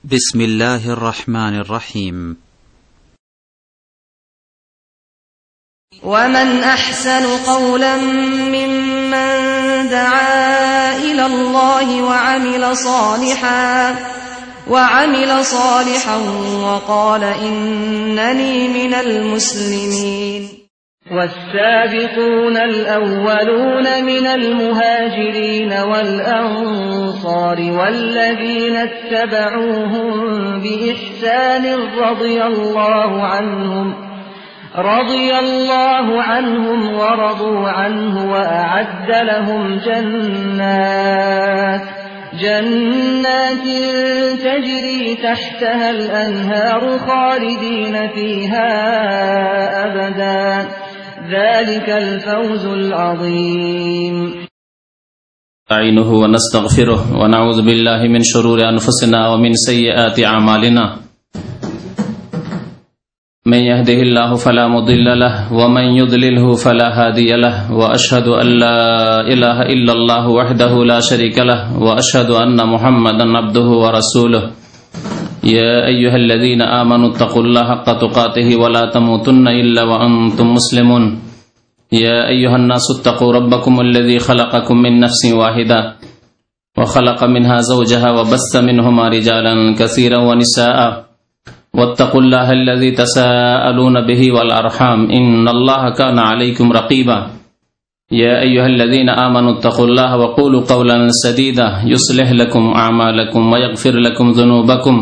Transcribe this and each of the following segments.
بسم الله الرحمن الرحيم. ومن أحسن قولا ممن دعا إلى الله وعمل صالحا وقال إنني من المسلمين. والسابقون الأولون من المهاجرين والأنصار والذين اتبعوهم بإحسان رضي الله عنهم ورضوا عنه وأعد لهم جنات تجري تحتها الأنهار خالدين فيها أبدا ذلك الفوز العظيم. نستعينه ونستغفره ونعوذ بالله من شرور أنفسنا ومن سيئات أعمالنا من يهده الله فلا مضل له ومن يضلله فلا هادي له وأشهد أن لا إله إلا الله وحده لا شريك له وأشهد أن محمدا عبده ورسوله. يا أيها الذين آمنوا اتقوا الله حق تقاته ولا تموتن إلا وأنتم مسلمون. يا أيها الناس اتقوا ربكم الذي خلقكم من نفس واحدة وخلق منها زوجها وبث منهما رجالا كثيرا ونساء واتقوا الله الذي تساءلون به والأرحام إن الله كان عليكم رقيبا. يا أيها الذين آمنوا اتقوا الله وقولوا قولا سديدا يصلح لكم أعمالكم ويغفر لكم ذنوبكم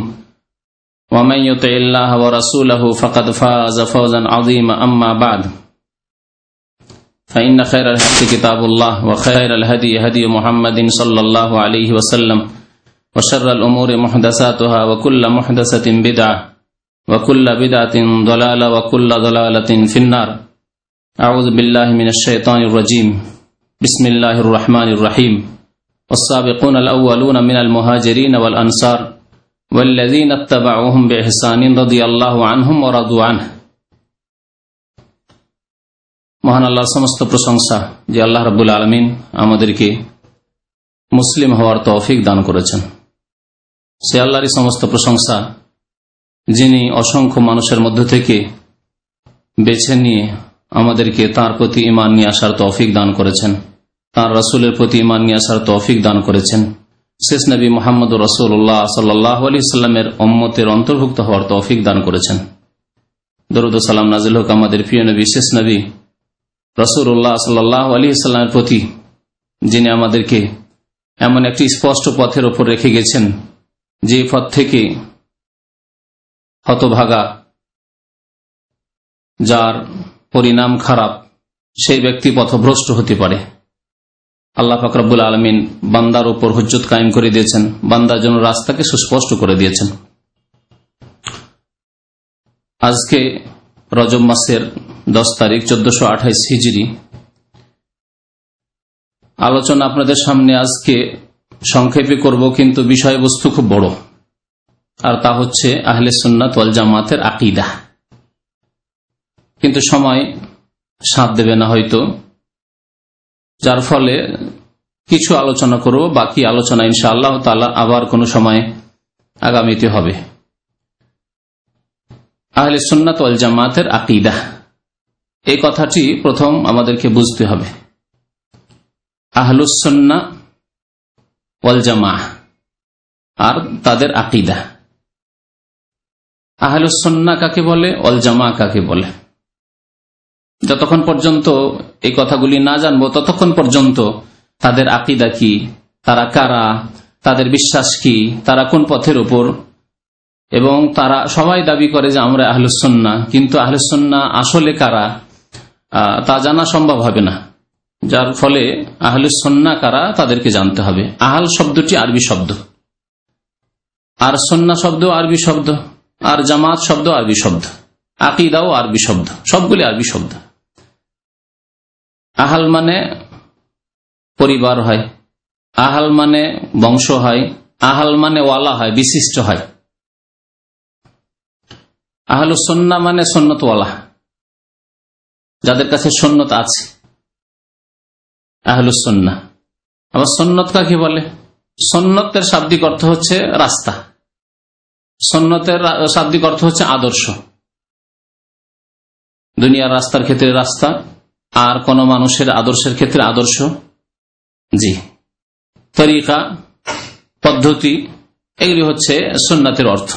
ومن يطع الله ورسوله فقد فاز فوزا عظيما. أما بعد فإن خير الحديث كتاب الله وخير الهدي هدي محمد صلى الله عليه وسلم وشر الأمور محدثاتها وكل محدثة بدعة وكل بدعة ضلالة وكل ضلالة في النار. أعوذ بالله من الشيطان الرجيم. بسم الله الرحمن الرحيم. والسابقون الأولون من المهاجرين والأنصار والذين اتبعوهم بإحسان رضي الله عنهم ورضوا عنه. মহান আল্লাহর সমস্ত প্রশংসা যে আল্লাহ রাব্বুল আলামিন আমাদেরকে মুসলিম হওয়ার তৌফিক দান করেছেন। সে আল্লাহরই সমস্ত প্রশংসা যিনি অসংখ্য মানুষের মধ্য থেকে বেছে নিয়ে আমাদেরকে তাঁর প্রতি ঈমান নিয়ে আসার তৌফিক দান করেছেন, তাঁর রাসূলের প্রতি ঈমান নিয়ে আসার তৌফিক দান করেছেন, শেষ নবী মুহাম্মদুর রাসূলুল্লাহ সাল্লাল্লাহু আলাইহি সাল্লামের উম্মতের অন্তর্ভুক্ত হওয়ার তৌফিক দান করেছেন। দরুদ ও সালাম নাযিল হোক আমাদের প্রিয় নবী শেষ নবী রাসূলুল্লাহ সাল্লাল্লাহু আলাইহি সাল্লামের প্রতি, যিনি আমাদেরকে এমন একটি স্পষ্ট পথের উপর রেখে গেছেন যে পথ থেকে হতভাগা, যার পরিণাম খারাপ, সেই ব্যক্তি পথভ্রষ্ট হতে পারে। আল্লাহ পাক রব্বুল আলামিন বান্দার উপর হুজ্জত কায়েম করে দিয়েছেন, বান্দার জন্য রাস্তাকে সুস্পষ্ট করে দিয়েছেন। আজকে রজব মাসের 10 তারিখ 1428 হিজরি। আলোচনা আপনাদের সামনে আজকে সংক্ষেপে করব, কিন্তু বিষয়বস্তু খুব বড়, আর তা হচ্ছে আহলে সুন্নাত ওয়াল জামাতের আকীদা। কিন্তু সময় সাথ দেবে না হয়তো, যার ফলে কিছু আলোচনা করব, বাকি আলোচনা ইনশাআল্লাহ তাআলা আবার কোনো সময় আগামীতে হবে। আহলে সুন্নাত ওয়াল জামাতের আকীদা, এই কথাটি প্রথম আমাদেরকে বুঝতে হবে। আহলুস সুন্নাহ ওয়াল জামাআহ আর তাদের আকীদা। আহলুস সুন্নাহ কাকে বলে, ওয়াল জামাআহ কাকে বলে, যতক্ষণ পর্যন্ত এই কথাগুলি না জানবো ততক্ষণ পর্যন্ত তাদের আকীদা কি, তারা কারা, তাদের বিশ্বাস কি, তারা কোন পথের উপর, এবং তারা সবাই দাবি করে যে আমরা আহলুস সুন্নাহ, কিন্তু আহলুস সুন্নাহ আসলে কারা তা জানা সম্ভব হবে না। যার ফলে আহলুস সুন্নাহ কারা তাদেরকে জানতে হবে। আহল শব্দটি আরবি শব্দ, আর সুন্নাহ শব্দ আরবি শব্দ, আর জামাত শব্দ আরবি শব্দ, আকীদাও আরবি শব্দ, সবগুলি আরবি শব্দ। আহল মানে পরিবার হয়, আহল মানে বংশ হয়, আহল মানে ওয়ালা হয়, বিশিষ্ট হয়। আহলুস সুন্নাহ মানে সুন্নতওয়ালা, যাদের কাছে সুন্নত আছে, আহলুস সুন্নাহ। আবার সুন্নত কাকে বলে? সুন্নতের শাব্দিক অর্থ হচ্ছে রাস্তা, সুন্নতের শাব্দিক অর্থ হচ্ছে আদর্শ, দুনিয়ার রাস্তার ক্ষেত্রে রাস্তা, আর কোন মানুষের আদর্শের ক্ষেত্রে আদর্শ। জি, তরিকা, পদ্ধতি, এগুলি হচ্ছে সুন্নতের অর্থ।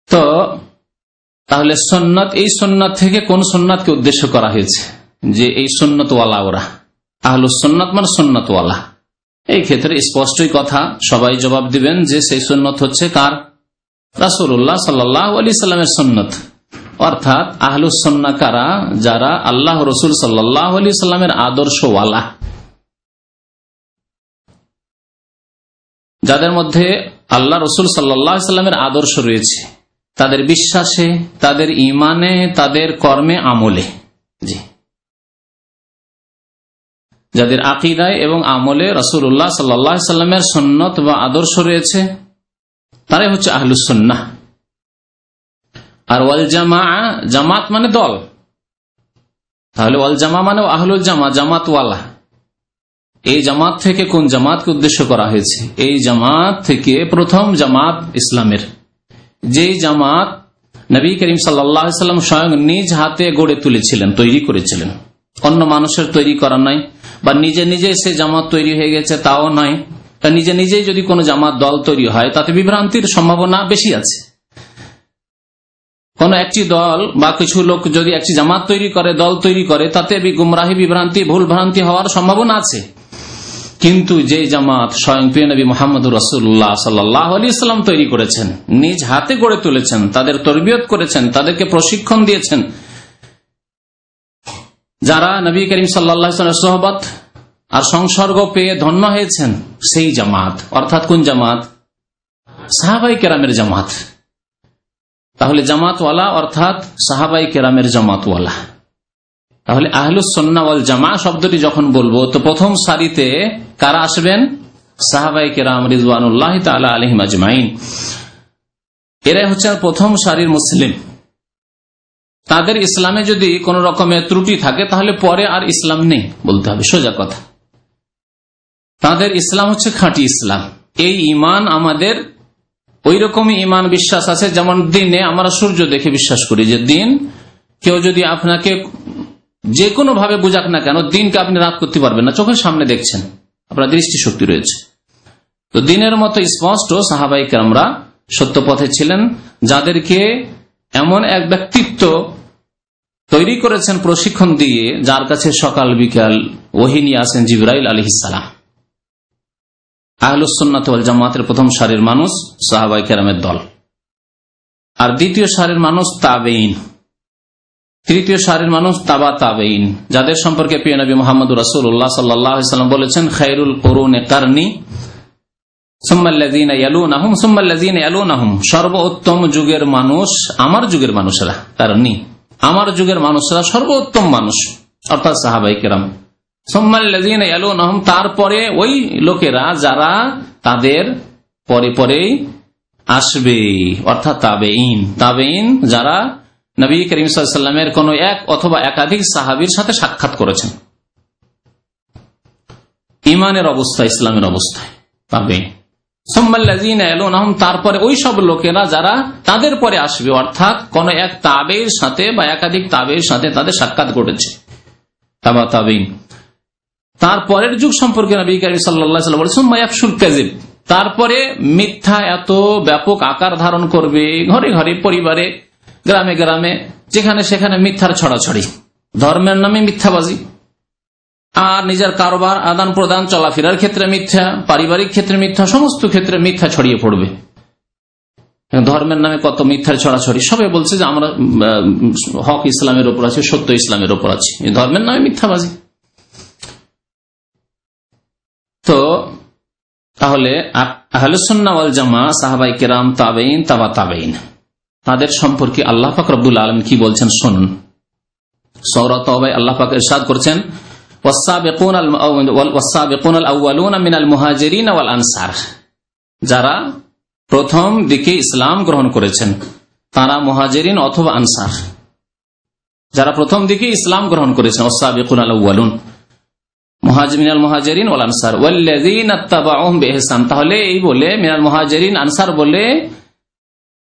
তো তাহলে সুন্নত, এই সুন্নত থেকে কোন সুন্নতকে উদ্দেশ্য করা হয়েছে? যে এই সুন্নতওয়ালা, ওরা আহলুস সুন্নাত মানে সুন্নতওয়ালা। এই ক্ষেত্রে স্পষ্টই কথা, সবাই জবাব দিবেন যে সেই সুন্নত হচ্ছে কার? রাসূলুল্লাহ সাল্লাল্লাহু আলাইহি সাল্লামের সুন্নত। অর্থাৎ আহলুস সুন্নাহ কারা? যারা আল্লাহ রসুল সাল্লাল্লাহু আলাইহি সাল্লামের আদর্শওয়ালা, যাদের মধ্যে আল্লাহ রসুল সাল্লাল্লাহু আলাইহি সাল্লামের আদর্শ রয়েছে, তাদের বিশ্বাসে, তাদের ইমানে, তাদের কর্মে, আমলে। জি, যাদের আকীদায় এবং আমলে রাসূলুল্লাহ সাল্লাল্লাহু আলাইহি সাল্লামের সুন্নত বা আদর্শ রয়েছে, তারাই হচ্ছে আহলুস সুন্নাহ। আর ওয়াল জামাআ, জামাত মানে দল, তাহলে ওয়াল জামা মানে আহলুল জামা, জামাতওয়ালা। এই জামাত থেকে কোন জামাতকে উদ্দেশ্য করা হয়েছে? এই জামাত থেকে প্রথম জামাত ইসলামের, যে জামাত নবী করিম সাল্লাল্লাহু আলাইহি সাল্লাম স্বয়ং নিজ হাতে গড়ে তুলেছিলেন, তৈরি করেছিলেন, অন্য মানুষের তৈরি করা নাই, বা নিজে নিজে সে জামাত তৈরি হয়ে গেছে তাও নাই। তা নিজে নিজেই যদি কোনো জামাত দল তৈরি হয়, তাতে বিভ্রান্তির সম্ভাবনা বেশি আছে। কোন একটি দল বা কিছু লোক যদি একটি জামাত তৈরি করে, দল তৈরি করে, তাতে গুমরাহি, বিভ্রান্তি, ভুল ভ্রান্তি হওয়ার সম্ভাবনা আছে। কিন্তু যে জামাত স্বয়ং প্রিয় নবী মুহাম্মদুর রাসূলুল্লাহ সাল্লাল্লাহু আলাইহি সাল্লাম তৈরি করেছেন, নিজ হাতে গড়ে তুলেছেন, তাদের তরবিয়ত করেছেন, তাদেরকে প্রশিক্ষণ দিয়েছেন, যারা নবী করিম সাল্লাল্লাহু আলাইহি ওয়াসাল্লামের সোহবত আর সংসর্গ পেয়ে ধন্য হয়েছেন, সেই জামাত। অর্থাৎ কোন জামাত? সাহাবায়ে কেরামের জামাত। তাহলে জামাতওয়ালা অর্থাৎ সাহাবায়ে কেরামের জামাতওয়ালা। তাহলে আহলুস সুন্নাহ ওয়াল জামাআহ শব্দটি যখন বলবো, তো প্রথম সারিতে কারা আসবেন? সাহাবায়ে কেরাম রিজওয়ানুল্লাহি তাআলা আলাইহিম আজমাইন। এরাই হচ্ছে প্রথম সারির মুসলিম। তাদের ইসলামে যদি কোন রকমের ত্রুটি থাকে, তাহলে পরে আর ইসলাম নেই বলতে হবে, সোজা কথা। তাদের ইসলাম হচ্ছে খাঁটি ইসলাম। এই ঈমান আমাদের ওই রকমই ঈমান, বিশ্বাস আছে যেমন দিনে আমরা সূর্য দেখে বিশ্বাস করি যে দিন, কেউ যদি আপনাকে যে কোনো ভাবে বুঝাক না কেন, দিনকে আপনি রাত করতে পারবেন না, চোখের সামনে দেখছেন, আপনার দৃষ্টিশক্তি রয়েছে। তো দিনের মতো স্পষ্ট সাহাবায়ে কেরামরা সত্য পথে ছিলেন, যাদেরকে এমন এক ব্যক্তিত্ব তৈরি করেছেন প্রশিক্ষণ দিয়ে, যার কাছে সকাল বিকাল ওহী নিয়ে আসেন জিবরাইল আলাইহিস সালাম। আহলুস সুন্নাত ওয়াল জামাতের প্রথম সারির মানুষ সাহাবায়ে কেরামের দল, আর দ্বিতীয় সারির মানুষ তাবেঈন, তৃতীয় সারির মানুষ তাবা তাবেঈন, যাদের সম্পর্কে প্রিয় নবী মুহাম্মদুর রাসূলুল্লাহ সাল্লাল্লাহু আলাইহি ওয়াসাল্লাম বলেছেন, খায়রুল কুরুনি কারনি সুম্মাল্লাযীনা ইয়ালুনাহুম সুম্মাল্লাযীনা ইয়ালুনাহুম, সর্বোত্তম যুগের মানুষ আমার যুগের মানুষেরা, কারনি আমার যুগের মানুষেরা সর্বোত্তম মানুষ, অর্থাৎ সাহাবায়ে কেরাম। সুম্মাল্লাযীনা ইয়ালুনাহুম, তারপরে ওই লোকেরা যারা তাদের পরে পরেই আসবে, অর্থাৎ তাবেঈন। তাবেঈন যারা নবী করিম সাল্লাল্লাহু আলাইহি ওয়াসাল্লামের কোন এক অথবা একাধিক সাহাবীর সাথে সাক্ষাৎ করেছেন ঈমানের অবস্থায়, ইসলামের অবস্থায়, তাবেঈন। সুম্মাল্লাযীনা ইয়ালুনাহুম, তারপরে ওই সব লোকেরা যারা তাদের পরে আসবে, অর্থাৎ কোন এক তাবেঈর সাথে বা একাধিক তাবেঈর সাথে তাদের সাক্ষাৎ ঘটেছে, তাবা তাবেঈন। তারপরের যুগ সম্পর্কে নবী করিম সাল্লাল্লাহু আলাইহি ওয়াসাল্লাম বলেছেন, সুম্মা ইয়াফশুল কাযিব, তারপরে মিথ্যা এত ব্যাপক আকার ধারণ করবে, ঘরে ঘরে, পরিবারে, গ্রামে গ্রামে, যেখানে সেখানে মিথ্যার ছড়াছড়ি, ধর্মের নামে মিথ্যাবাজি, আর নিজের কারবার, আদান প্রদান, চলাফেরার ক্ষেত্রে মিথ্যা, পারিবারিক ক্ষেত্রে মিথ্যা, সমস্ত ক্ষেত্রে মিথ্যা ছড়িয়ে পড়বে। ধর্মের নামে কত মিথ্যার ছড়াছড়ি, সবাই বলছে যে আমরা হক ইসলামের ওপর আছি, সত্য ইসলামের ওপর আছি, ধর্মের নামে মিথ্যাবাজি। তো তাহলে আহলুস সুন্নাহ ওয়াল জামাআহ, সাহাবায়ে কেরাম, তাবেঈন, তাবা তাবেঈন, তাদের সম্পর্কে আল্লাহ পাক রব্বুল আলামিন কি বলছেন শুনুন। সূরা তাওবায় আল্লাহ পাক ইরশাদ করেছেন, ওয়াস-সাবিকুনাল আউয়ালুনা মিনাল মুহাজিরিন ওয়াল আনসার, যারা প্রথম দিকে ইসলাম গ্রহণ করেছেন তারা মুহাজিরিন অথবা আনসার, যারা প্রথম দিকে ইসলাম গ্রহণ করেছেন, ওয়াস-সাবিকুনাল আউয়ালুন মিনাল মুহাজিরিন ওয়াল আনসার ওয়াল্লাযীনা ইত্তাবাউহুম বিইহসান। তাহলে এই বলে মিনাল মুহাজিরিন, আনসার বলে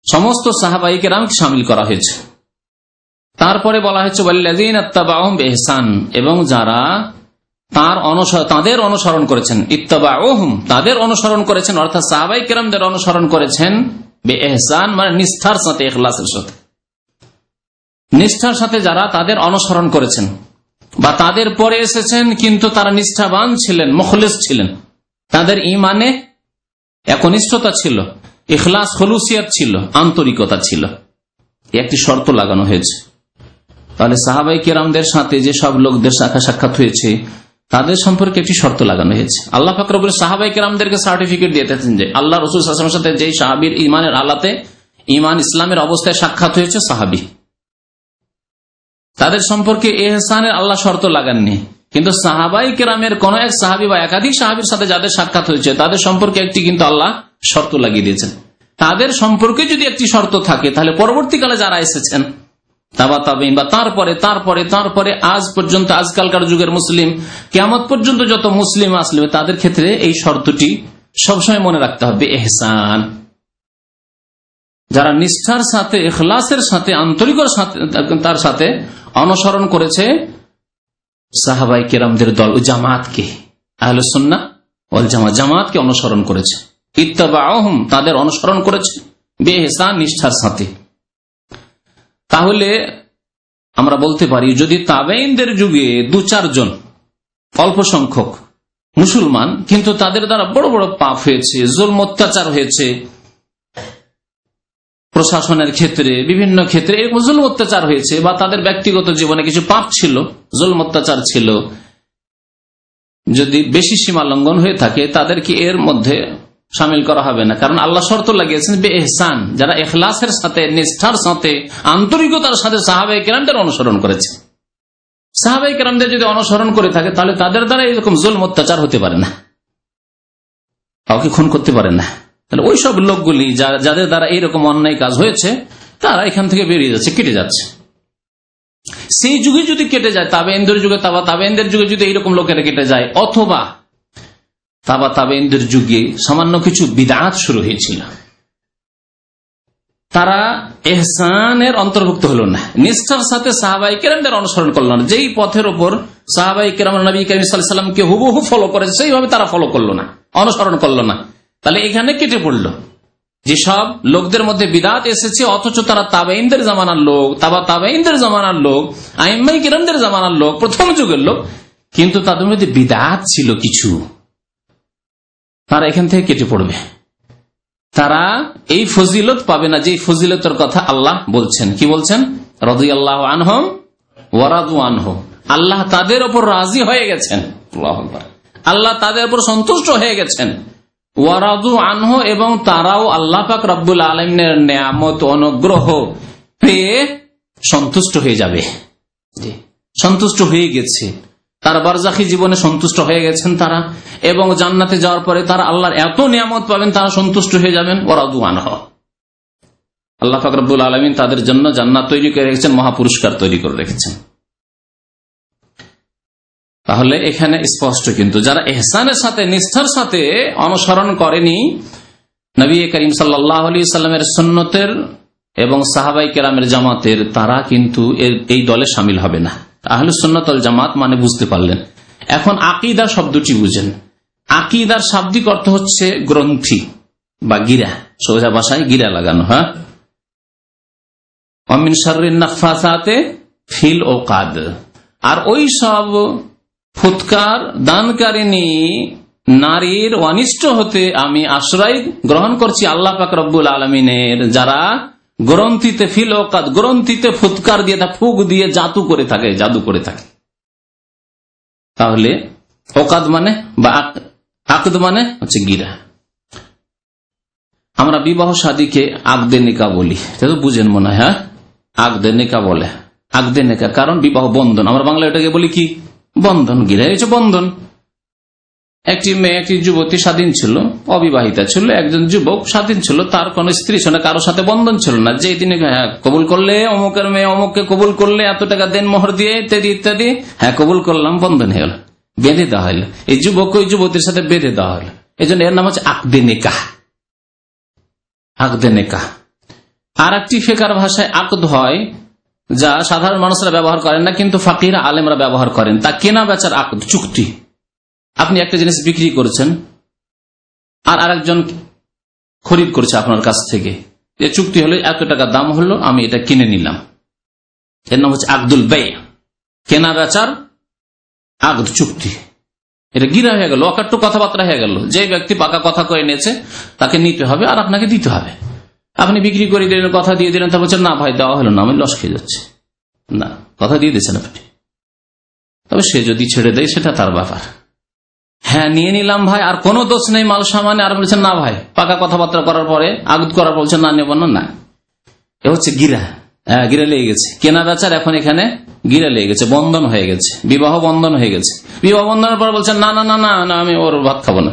সমস্ত সাহাবায়ে কেরামকে শামিল করা হয়েছে। তারপরে বলা হয়েছে ওয়াল্লাযীনা ইত্তাবাউহুম বিইহসান, এবং যারা তাদের অনুসরণ করেছেন, ইত্তাবাউহুম তাদের অনুসরণ করেছেন, অর্থাৎ সাহাবায়ে কেরামদের অনুসরণ করেছেন বিইহসান মানে নিষ্ঠার সাথে, ইখলাসের সাথে, নিষ্ঠার সাথে যারা তাদের অনুসরণ করেছেন বা তাদের পরে এসেছেন কিন্তু তারা নিষ্ঠাবান ছিলেন, মুখলিস ছিলেন, তাদের ঈমানে একনিষ্ঠতা ছিল, ইখলাস খুলুসিয়াত ছিল, আন্তরিকতা ছিল, একটি শর্ত লাগানো হয়েছে। তাহলে সাহাবায়ে কেরামদের সাথে যে সব লোকদের সাক্ষাৎ হয়েছে তাদের সম্পর্কে একটি শর্ত লাগানো হয়েছে। আল্লাহ পাক রব্বুল সাহাবায়ে কেরামদেরকে সার্টিফিকেট দিয়েছেন যে আল্লাহ রাসূল সাল্লাল্লাহু আলাইহি ওয়াসাল্লামের সাথে যেই সাহাবীর ঈমানের আলাতে ঈমান ইসলামের অবস্থায় সাক্ষাৎ হয়েছে সাহাবী, তাদের সম্পর্কে ইহসানের আল্লাহ শর্ত লাগাননি। কিন্তু সাহাবায়ে কেরামের কোন এক সাহাবী বা একাধিক সাহাবীর সাথে যাদের সাক্ষাৎ হয়েছে তাদের সম্পর্কে একটি কিন্তু আল্লাহ শর্ত লাগিয়ে দিয়েছেন। তাদের সম্পর্কে যদি একটি শর্ত থাকে তাহলে পরবর্তীকালে যারা এসেছেন তাবা তাবেঈন বা তারপরে আজ পর্যন্ত, আজকালকার যুগের মুসলিম, কিয়ামত পর্যন্ত যত মুসলিম আসবে তাদের ক্ষেত্রে এই শর্তটি সবসময় মনে রাখতে হবে, ইহসান। যারা নিষ্ঠার সাথে, ইখলাসের সাথে, আন্তরিকতার সাথে অনুসরণ করেছে সাহাবায়ে কেরামদের দল ও জামাতকে, আহলুস সুন্নাহ ওয়াল জামাতকে অনুসরণ করেছে, ইত্তাবাউহুম তাদের অনুসরণ করেছে বিইহসান নিষ্ঠার সাথে। তাহলে আমরা বলতে পারি যদি তাবেঈনদের যুগে 2-4 জন অল্প সংখ্যক মুসলমান কিন্তু তাদের দ্বারা বড় বড় পাপ হয়েছে, জুলম অত্যাচার হয়েছে, প্রশাসনের ক্ষেত্রে বিভিন্ন ক্ষেত্রে এরকম জুলম অত্যাচার হয়েছে, বা তাদের ব্যক্তিগত জীবনে কিছু পাপ ছিল, জুলম অত্যাচার ছিল, যদি বেশি সীমা লঙ্ঘন হয়ে থাকে তাদেরকে এর মধ্যে শামিল করা হবে না। কারণ আল্লাহ শর্ত লাগিয়েছেন বিইহসান, যারা ইখলাসের সাথে, নিষ্ঠার সাথে, আন্তরিকতার সাথে সাহাবায়ে কেরামদের অনুসরণ করেছে। সাহাবায়ে কেরামদের যদি অনুসরণ করে থাকে তাহলে তাদের দ্বারা এরকম জুলম অত্যাচার হতে পারে না, কাউকে খুন করতে পারে না। তাহলে ওই সব লোকগুলি যাদের দ্বারা এইরকম অন্যায় কাজ হয়েছে তারা এখান থেকে বেরিয়ে যাচ্ছে, কেটে যাচ্ছে। সেই যুগে যদি কেটে যায়, তাবেঈনদের যুগে, তাবেঈনদের যুগে যদি এইরকম লোকেরা কেটে যায়, অথবা তাবেঈনদের যুগে সামান্য কিছু বিদআত শুরু হয়েছিল, তারা ইহসানের অন্তর্ভুক্ত হলো না, নিষ্ঠার সাথে সাহাবায়ে কেরামদের অনুসরণ করল না, যেই পথের উপর সাহাবায়ে কেরাম নবী করিম সাল্লাল্লাহু আলাইহি ওয়াসাল্লামকে হুবহু ফলো করেছে সেইভাবে তারা ফলো করলো না, অনুসরণ করলো না। তাহলে এখানে কেটে পড়লো যে সব লোকদের মধ্যে বিদআত এসেছে, অথচ তারা তাবেঈনদের জামানার লোক, তাবেঈনদের জামানার লোক, আইম্মায়ে কেরামদের জামানার লোক, প্রথম যুগের লোক, কিন্তু তাদের মধ্যে বিদআত ছিল কিছু, তারা এখান থেকে কেটে পড়বে, তারা এই ফজিলত পাবে না যে ফজিলতের কথা আল্লাহ বলছেন। কি বলছেন? রাদিয়াল্লাহু আনহুম ওয়া রাদু আনহু, আল্লাহ তাদের উপর রাজি হয়ে গেছেন, আল্লাহু আকবার, আল্লাহ তাদের উপর সন্তুষ্ট হয়ে গেছেন, ওয়া রাদু আনহু, এবং তারাও আল্লাহ পাক রব্বুল আলামিনের নিয়ামত অনুগ্রহ পেয়ে সন্তুষ্ট হয়ে যাবে, সন্তুষ্ট হয়ে গেছে, তার বারজাখী জীবনে সন্তুষ্ট হয়ে গেছেন তারা, এবং জান্নাতে যাওয়ার পরে তারা আল্লাহর এত নিয়ামত পাবেন তারা সন্তুষ্ট হয়ে যাবেন, ওয়া রাদু আনহু। আল্লাহ পাক রব্বুল আলামিন তাদের জন্য জান্নাত তৈরি করে রেখেছেন, মহাপুরস্কার তৈরি করে রেখেছেন। তাহলে এখানে স্পষ্ট কিন্তু যারা ইহসানের সাথে, নিষ্ঠার সাথে অনুসরণ করেনি নবী করিম সাল্লাল্লাহু আলাইহি ওয়াসাল্লামের সুন্নতের এবং সাহাবায়ে কেরামের জামাতের, তারা কিন্তু এই দলে শামিল হবে না। আহলুস সুন্নাত ওয়াল জামাত মানে বুঝতে পারলেন। এখন আকীদা শব্দটি বুঝেন। আকীদার শাব্দিক অর্থ হচ্ছে গ্রন্থি বা গিরা, সোজা ভাষায় গিরা লাগানো। হ্যাঁ, ওয়া মিন শাররিন নাফাসাতে ফিল উকাদ, আর ওই সব ফুৎকার দানকারিনী নারীর অনিষ্ট হতে আমি আশ্রয় গ্রহণ করছি আল্লাহ পাক রব্বুল আলামিনের, যারা গ্রন্থিতে ফিল উকাদ, গ্রন্থিতে ফুৎকার দিয়ে, ফুক দিয়ে জাদু করে থাকে। তাহলে ওকাদ মানে বা আকদ মানে হচ্ছে গিরা। আমরা বিবাহ শাদীকে আকদে নিকাহ বলি, এটা তো বুঝেন মনে হয়। হ্যাঁ, আকদে নিকাহ বলে, আকদে নিকাহ, কারণ বিবাহ বন্ধন, আমরা বাংলা এটাকে বলি কি বন্ধন, গিরা হচ্ছে বন্ধন। একটি মেয়ে, একটি যুবতী স্বাধীন ছিল, অবিবাহিতা ছিল, একজন যুবক স্বাধীন ছিল, তার কোন স্ত্রী ছিল না, কারোর সাথে বন্ধন ছিল না, যে তিনি কবুল করলে অমুকের মেয়ে অমুককে কবুল করলে এত টাকা দেন মোহর দিয়ে ইত্যাদি ইত্যাদি, হ্যাঁ কবুল করলাম, বন্ধন হয়ে গেল, বেঁধে দেওয়া হলো, এই যুবক ওই যুবতীর সাথে বেঁধে দেওয়া হলো। এই জন্য এর নাম হচ্ছে আকদে নিকাহ, আকদে নিকাহ। আর একটি ফিকহের ভাষায় আকদ হয়, যা সাধারণ মানুষরা ব্যবহার করেন না কিন্তু ফাকিহরা আলেমরা ব্যবহার করেন, তা কেনা বেচার আকদ, চুক্তি। আপনি একটা জিনিস বিক্রি করেছেন আর আরেকজন খরিদ করছে আপনার কাছ থেকে, যে চুক্তি হলো এত টাকা দাম হলো, আমি এটা কিনে নিলাম, এর নাম হচ্ছে আকদুল বাই, কেনা বেচার আকদ, চুক্তি। এটা গিরা হয়ে গেল, অকাট্য কথাবার্তা হয়ে গেল। যে ব্যক্তি পাকা কথা কয়ে নিয়েছে তাকে নিতে হবে আর আপনাকে দিতে হবে। আপনি বিক্রি করে দিলেন, কথা দিয়ে দিলেন, তা বলছেন না ভাই দেওয়া হলো না, আমি লস খেয়ে যাচ্ছি। না, কথা দিয়ে দিয়েছেন আপনি, তবে সে যদি ছেড়ে দেয় সেটা তার ব্যাপার। হ্যাঁ নিয়ে নিলাম ভাই, আর কোনো দোষ নেই মাল সামানে, আর বলছেন না ভাই, পাকা কথাবার্তা করার পরে আগদ করার বলছেন না নেব না, এ হচ্ছে গিরা। হ্যাঁ, গিরা লেগে গেছে, কেনা বেচার এখন এখানে গিরা লেগে গেছে, বন্ধন হয়ে গেছে, বিবাহ বন্ধন হয়ে গেছে। বিবাহ বন্ধনের পর বলছেন না না না না না আমি ওর ভাত খাবো না,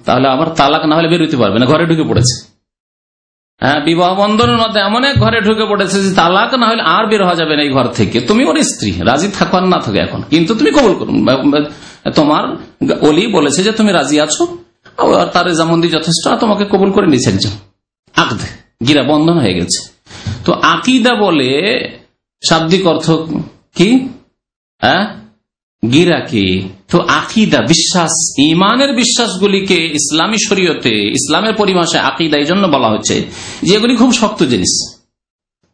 তাহলে আবার তালাক না হলে বেরোতে পারবে না, ঘরে ঢুকে পড়েছে। হ্যাঁ, বিবাহ বন্ধনের মধ্যে এমন এক ঘরে ঢুকে পড়েছে যে তালাক না হলে আর বের হওয়া যাবে না এই ঘর থেকে। তুমি ওর স্ত্রী, রাজি থাকো আর না থাকে এখন, কিন্তু তুমি কবুল করুন, তোমার ওলি বলেছে যে তুমি রাজি আছো, আর তার রেজামন্দি যথেষ্ট, তোমাকে কবুল করে নিচ্ছে একজন। আকদ, গিরা, বন্ধন হয়ে গেছে। তো আকিদা বলে শাব্দিক অর্থ কি? গিরা কি? তো আকিদা, বিশ্বাস, ইমানের বিশ্বাসগুলিকে ইসলামী শরীয়তে, ইসলামের পরিভাষায় আকিদা এই জন্য বলা হচ্ছে যে এগুলি খুব শক্ত জিনিস।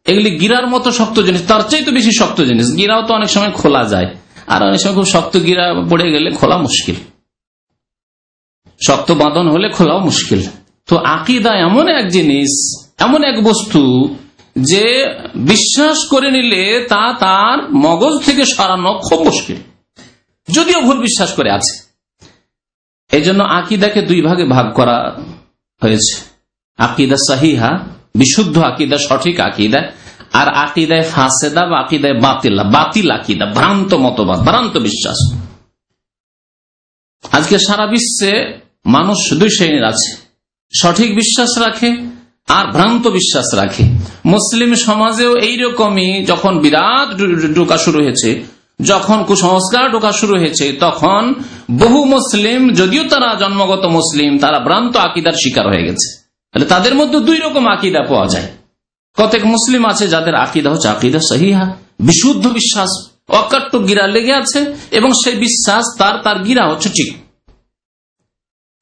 এগুলি গিরার মতো শক্ত জিনিস, তার চাইতে বেশি শক্ত জিনিস। গিরাও তো অনেক সময় খোলা যায়, আর অনেক সময় খুব শক্ত গিরা পড়ে গেলে খোলা মুশকিল, শক্ত বাঁধন হলে খোলাও মুশকিল। তো আকিদা এমন এক জিনিস, এমন এক বস্তু যে বিশ্বাস করে নিলে তা তার মগজ থেকে সরানো খুব মুশকিল, যদিও ভুল বিশ্বাস করে আছে। এই জন্য আকিদাকে দুই ভাগে ভাগ করা হয়েছে, আকিদা সহিহা, বিশুদ্ধ আকিদা, সঠিক আকিদা, আর আকিদায় ফাসেদা বা আকিদায় বাতিলা, বাতিল আকিদা, ভ্রান্ত মতবাদ, ভ্রান্ত বিশ্বাস। আজকে সারা বিশ্বে মানুষ দুই শ্রেণীর আছে, সঠিক বিশ্বাস রাখে আর ভ্রান্ত বিশ্বাস রাখে। মুসলিম সমাজেও এইরকমই, যখন বিরাট ঢোকা শুরু হয়েছে, যখন কুসংস্কার ঢোকা শুরু হয়েছে, তখন বহু মুসলিম, যদিও তারা জন্মগত মুসলিম, তারা ভ্রান্ত আকিদার শিকার হয়ে গেছে। তাহলে তাদের মধ্যে দুই রকম আকিদা পাওয়া যায়। কতক মুসলিম আছে যাদের আকিদা হচ্ছে আকিদা সহিহা, বিশুদ্ধ বিশ্বাস, অকাট্য গিরা লেগে আছে, এবং সেই বিশ্বাস তার গিরা হচ্ছে ঠিক।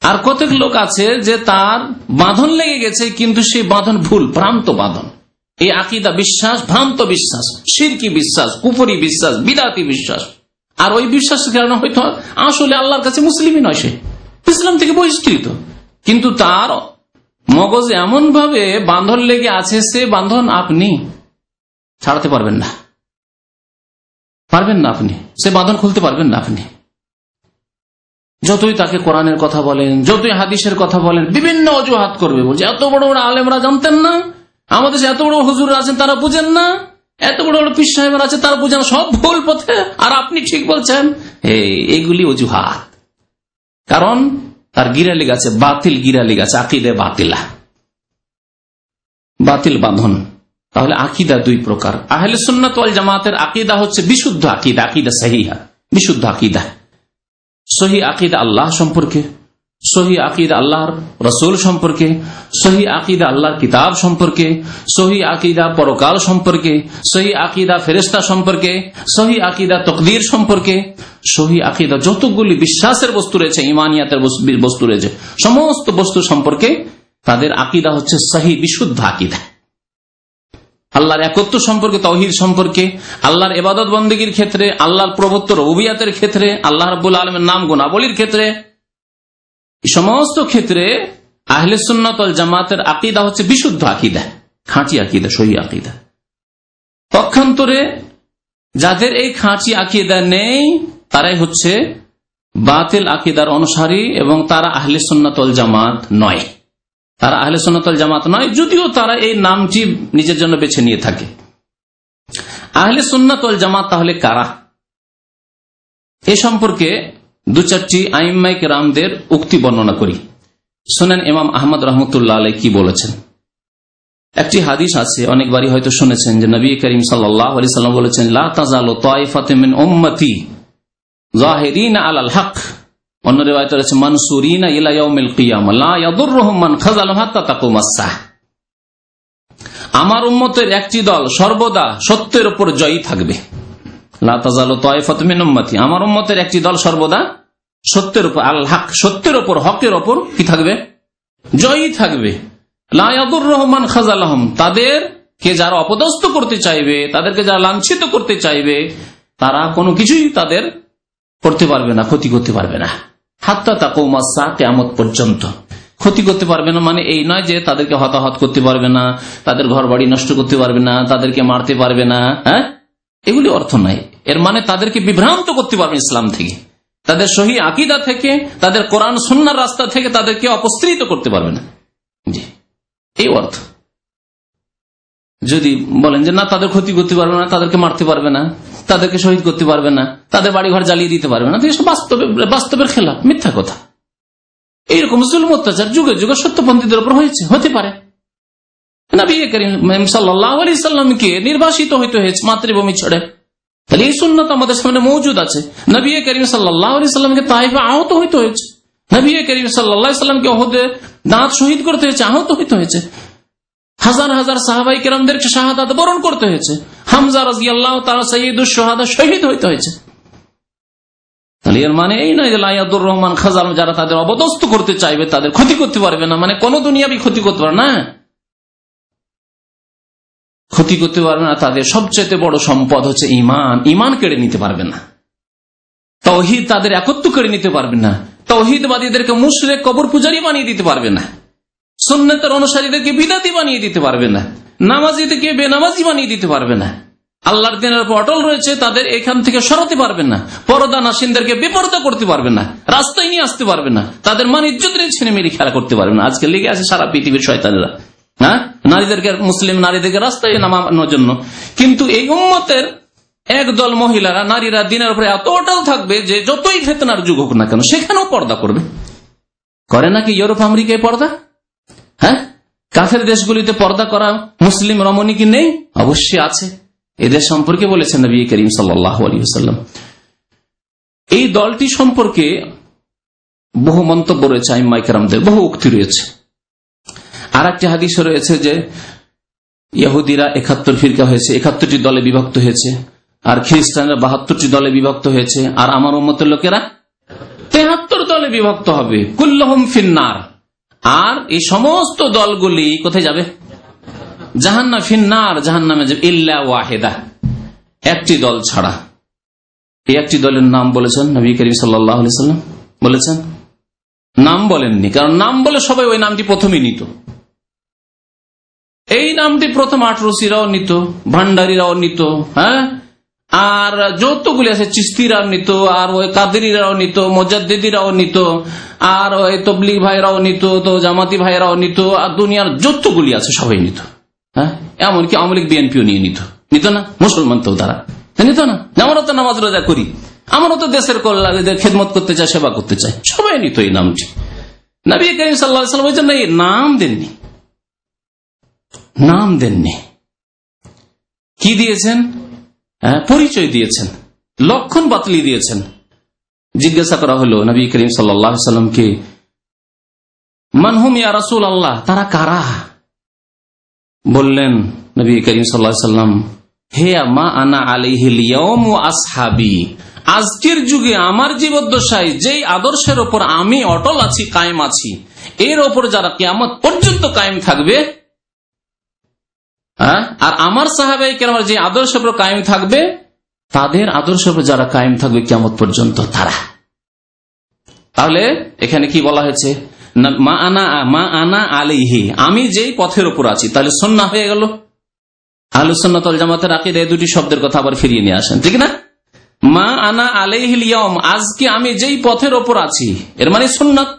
আর কতক লোক আছে যে তার বাঁধন লেগে গেছে, কিন্তু সেই বাঁধন ভুল, ভ্রান্ত বাঁধন। এই আকিদা বিশ্বাস ভ্রান্ত বিশ্বাস, শিরকি বিশ্বাস, কুফরি বিশ্বাস, বিদাতি বিশ্বাস। আর ওই বিশ্বাসের কারণে হয়তো আসলে আল্লাহর কাছে মুসলিমই নয়, সে ইসলাম থেকে বহিষ্কৃত, কিন্তু তার মগজে এমন ভাবে বাঁধন লেগে আছে, সে বাঁধন আপনি ছাড়াতে পারবেন না, আপনি সে বাঁধন খুলতে পারবেন না। আপনি যতই তাকে কোরআনের কথা বলেন, যতই হাদিসের কথা বলেন, বিভিন্ন অজুহাত করবে, বলছে এত বড় বড় আলেমরা জানতেন না, আমাদের এত বড় হুজুর আছেন তারা বুঝেন না, এত বড় বড় পীর সাহেব আছে তারা বুঝেন, সব ভুল পথে, আর আপনি ঠিক বলছেন। এইগুলি অজুহাত, কারণ তার গিরা লেগে আছে, বাতিল গিরা লেগে আছে, আকিদা বাতিলা, বাতিল বাঁধন। তাহলে আকিদা দুই প্রকার। আহলে সুন্নাত ওয়াল জামাতের আকিদা হচ্ছে বিশুদ্ধ আকিদা, আকিদা সহিহা, বিশুদ্ধ আকিদা। সহি আকিদা আল্লাহ সম্পর্কে, সহি আকিদা আল্লাহর রসুল সম্পর্কে, সহি আকিদা আল্লাহর কিতাব সম্পর্কে, সহি আকিদা পরকাল সম্পর্কে, সহি আকিদা ফেরেশতা সম্পর্কে, সহি আকিদা তকদীর সম্পর্কে, সহি আকিদা যতগুলি বিশ্বাসের বস্তু রয়েছে, ইমানিয়াতের বস্তু রয়েছে, সমস্ত বস্তু সম্পর্কে তাদের আকিদা হচ্ছে সহি, বিশুদ্ধ আকিদা। আল্লাহর একত্ব সম্পর্কে, তাওহীদ সম্পর্কে, আল্লাহর ইবাদত বন্দেগীর ক্ষেত্রে, আল্লাহর প্রভুত্ব রুবুবিয়াতের ক্ষেত্রে, আল্লাহ রাব্বুল আলামিনের নাম গুণাবলীর ক্ষেত্রে, এই সমস্ত ক্ষেত্রে আহলে সুন্নাত ওয়াল জামাতের আকিদা হচ্ছে বিশুদ্ধ আকিদা, খাঁটি আকিদা, সহি আকিদা। পক্ষান্তরে যাদের এই খাঁটি আকিদা নেই, তারাই হচ্ছে বাতিল আকিদার অনুসারী, এবং তারা আহলে সুন্নাত ওয়াল জামাত নয়, তারা আহলে সুন্নাত ওয়াল জামাত নয়, যদিও তারা এই নামটি নিজের জন্য বেছে নিয়ে থাকে। আহলে সুন্নাত ওয়াল জামাত তাহলে কারা? এ সম্পর্কে দু চারটি আইম্মায়ে কেরামদের উক্তি বর্ণনা করি। শুনেন ইমাম আহমদ রহমতুল্লাহ আলাইহি কি বলেছেন। একটি হাদিস আছে, অনেকবারই হয়তো শুনেছেন, যে নবী করিম সাল্লাল্লাহু আলাইহি সাল্লাম বলেছেন, লা তাযালু তায়ফাতুম মিন উম্মতি যাহিরিনা আলাল হক, অন্য রিওয়ায়াতে আছে মানসুরিনা ইলা ইয়াউমিল কিয়ামা লা ইয়াদুররুহুম মান খাযালাহুম হাত্তা তাকুমাস সাহ। আমার উম্মতের একটি দল সর্বদা সত্যের উপর জয়ী থাকবে। লা তাযালু তায়ফাতুম মিন উম্মতি, আমার উম্মতের একটি দল সর্বদা সত্যের উপর, আল হক, সত্যের উপর, হকের উপর কি থাকবে? জয়ী থাকবে। লা ইয়াদুররুহুম মান খাযালাহুম, তাদেরকে যারা অপদস্থ করতে চাইবে, তাদেরকে যারা লাঞ্ছিত করতে চাইবে, তারা কোনো কিছুই তাদের করতে পারবে না, ক্ষতি করতে পারবে না। হাত্তা তাকুমাস সাআহ, কিয়ামত পর্যন্ত। ক্ষতি করতে পারবে না মানে এই নয় যে তাদেরকে হতাহত করতে পারবে না, তাদের ঘর বাড়ি নষ্ট করতে পারবে না, তাদেরকে মারতে পারবে না, হ্যাঁ, এগুলি অর্থ নাই। এর মানে তাদেরকে বিভ্রান্ত করতে পারবে ইসলাম থেকে, তাদের সহি আকীদা থেকে, তাদের কোরআন সুন্নাহর রাস্তা থেকে তাদেরকে অপসৃত করতে পারবে না। জি, এই অর্থ। যদি বলেন যে না, তাদের ক্ষতি করতে পারবে না, তাদেরকে মারতে পারবে না, তাদেরকে শহীদ করতে পারবে না, তাদের বাড়িঘর জ্বালিয়ে দিতে পারবে না, এসব বাস্তবের খেলাফ, মিথ্যা কথা। এইরকম জুলুম অত্যাচার যুগে যুগে সত্যপন্থীদের উপর হয়েছে, হতে পারে। নবী করিম সাল্লাল্লাহু আলাইহি সাল্লামকে নির্বাসিত হইতে হয়েছে মাতৃভূমি ছেড়ে, তাহলে এই সুন্নাত আমাদের সামনে মওজুদ আছে। নবী করিম সাল্লাল্লাহু আলাইহি সাল্লামকে তায়েফে আহত হইতে হয়েছে, নবী করিম সাল্লাল্লাহু আলাইহি সাল্লামকে উহুদে দাঁত শহীদ করতে হয়েছে, আহত হইতে হয়েছে, হাজার হাজার সাহাবায়ে কেরামদেরকে শাহাদাত বরণ করতে হয়েছে, হামজা রাদিয়াল্লাহু তাআলা সাইয়্যিদুশ শুহাদা শহীদ হইতে হয়েছে। তাহলে এর মানে এই নয় যে লা ইয়াদুররুহুম মান খাযালাহুম, যারা তাদের অবদস্থ করতে চাইবে তাদের ক্ষতি করতে পারবে না, মানে কোন দুনিয়াবি ক্ষতি করতে পারবে না, ক্ষতি করতে পারবে না। তাদের সবচেয়ে বড় সম্পদ হচ্ছে ঈমান, ঈমান কেড়ে নিতে পারবে না। তাওহীদ, তাদের একত্ব কেড়ে নিতে পারবে না। তাওহীদবাদীদেরকে মুশরিক, কবর পূজারী বানিয়ে দিতে পারবে না। সুন্নাতের অনুসারীদেরকে বিদাতি বানিয়ে দিতে পারবে না। নামাজীদেরকে বেনামাজি বানিয়ে দিতে পারবে না। আল্লাহর দিনের উপর অটল রয়েছে, তাদের এখান থেকে সরাতে পারবে না। পর্দা নাশিনদেরকে বেপরদা করতে পারবে না, রাস্তায় নিয়ে আসতে পারবে না, তাদের মান ইজ্জতের ছিনেমিনি খেলা করতে পারবে না। আজকে লেগে আছে সারা পৃথিবীর শয়তানেরা, হ্যাঁ, নারীদেরকে, মুসলিম নারীদেরকে রাস্তায় নামানোর জন্য। কিন্তু এই উম্মতের একদল মহিলারা, নারীরা দিনের উপরে এত অটল থাকবে যে যতই ফিতনার যুগ হোক না কেন সেখানেও পর্দা করবে। করে নাকি ইউরোপ আমেরিকায় পর্দা? হ্যাঁ, কাফের দেশগুলিতে পর্দা করা মুসলিম রমণী কি নেই? অবশ্যই আছে। এদের সম্পর্কে বলেছেন নবী করিম সাল্লাল্লাহু আলাইহি ওয়াসাল্লাম। এই দলটি সম্পর্কে বহু মন্তব্য রয়েছে, আইম্মায়ে কেরামদের বহু উক্তি রয়েছে। আর একটি হাদিস রয়েছে যে ইহুদিরা 71 ফিরকা হয়েছে, 71টি দলে বিভক্ত হয়েছে, আর খ্রিস্টানরা 72টি দলে বিভক্ত হয়েছে, আর আমার উম্মতের লোকেরা 73 দলে বিভক্ত হবে। কুল্লুহুম ফিন্নার। আর এই সমস্ত দলগুলি কোথায় যাবে? জাহান্নাম, ফিন্নার, জাহান্নামে যাবে, ইল্লা ওয়াহিদা, একটি দল ছাড়া। এই একটি দলের নাম বলেছেন নবী করিম সাল্লাল্লাহু আলাইহি ওয়াসাল্লাম, বলেছেন? নাম বলেননি, কারণ নাম বলে সবাই ওই নামটি প্রথমেই নিত। এই নামটি প্রথম আটরসিরাও নিত, ভান্ডারীরাও নিত, হ্যাঁ, আর যতগুলি আছে চিস্তিরাও নিত, আর ওই কাদেরিরাও নিত, মুজাদ্দিদিরাও নিত, আর ওই তবলিগ ভাইরাও নিত, তো জামাতি ভাইরাও নিত, আর দুনিয়ার যতগুলি আছে সবাই নিত। হ্যাঁ, এমনকি আওয়ামী লীগ বিএনপিও নিয়ে নিত না? মুসলমান তো তারা নিত না? আমারও তো নামাজ রোজা করি, আমারও তো দেশের খেদমত করতে চাই, সেবা করতে চাই, সবাই নিত এই নামটি। নবী করিম সাল্লাল্লাহু আলাইহি ওয়াসাল্লাম ওই জন্য এই নাম দেননি। কি দিয়েছেন? পরিচয় দিয়েছেন, লক্ষণ বাতলি দিয়েছেন। জিজ্ঞাসা করা হলো নবী করিম সাল্লাল্লাহু আলাইহি ওয়াসাল্লামকে, মান হুম ইয়া রাসূলুল্লাহ, তারা কারা? বললেন নবী করিম সাল্লাল্লাহু আলাইহি ওয়াসাল্লাম, হে মা আনা আলাইহিল ইয়াউম ওয়া আসহাবি, আজকের যুগে আমার জীবদ্দশায় যেই আদর্শের ওপর আমি অটল আছি, কায়েম আছি, এর ওপর যারা কিয়ামত পর্যন্ত কায়েম থাকবে, আর আমার সাহাবায়ে কেরাম যে আদর্শের উপর কায়েম থাকবে, তাদের আদর্শের উপর যারা কায়েম থাকবে কিয়ামত পর্যন্ত, তারা। তাহলে এখানে কি বলা হয়েছে? মা আনা আলাইহি, আমি যেই পথের উপর আছি। তাহলে সুন্নাহ হয়ে গেল। আহলুস সুন্নাত ওয়াল জামাতের আকীদা এই দুটি শব্দের কথা আবার ফিরিয়ে নিয়ে আসেন, ঠিক না? মা আনা আলাইহিল ইয়াউম, আজকে আমি যেই পথের উপর আছি, এর মানে সুন্নাত।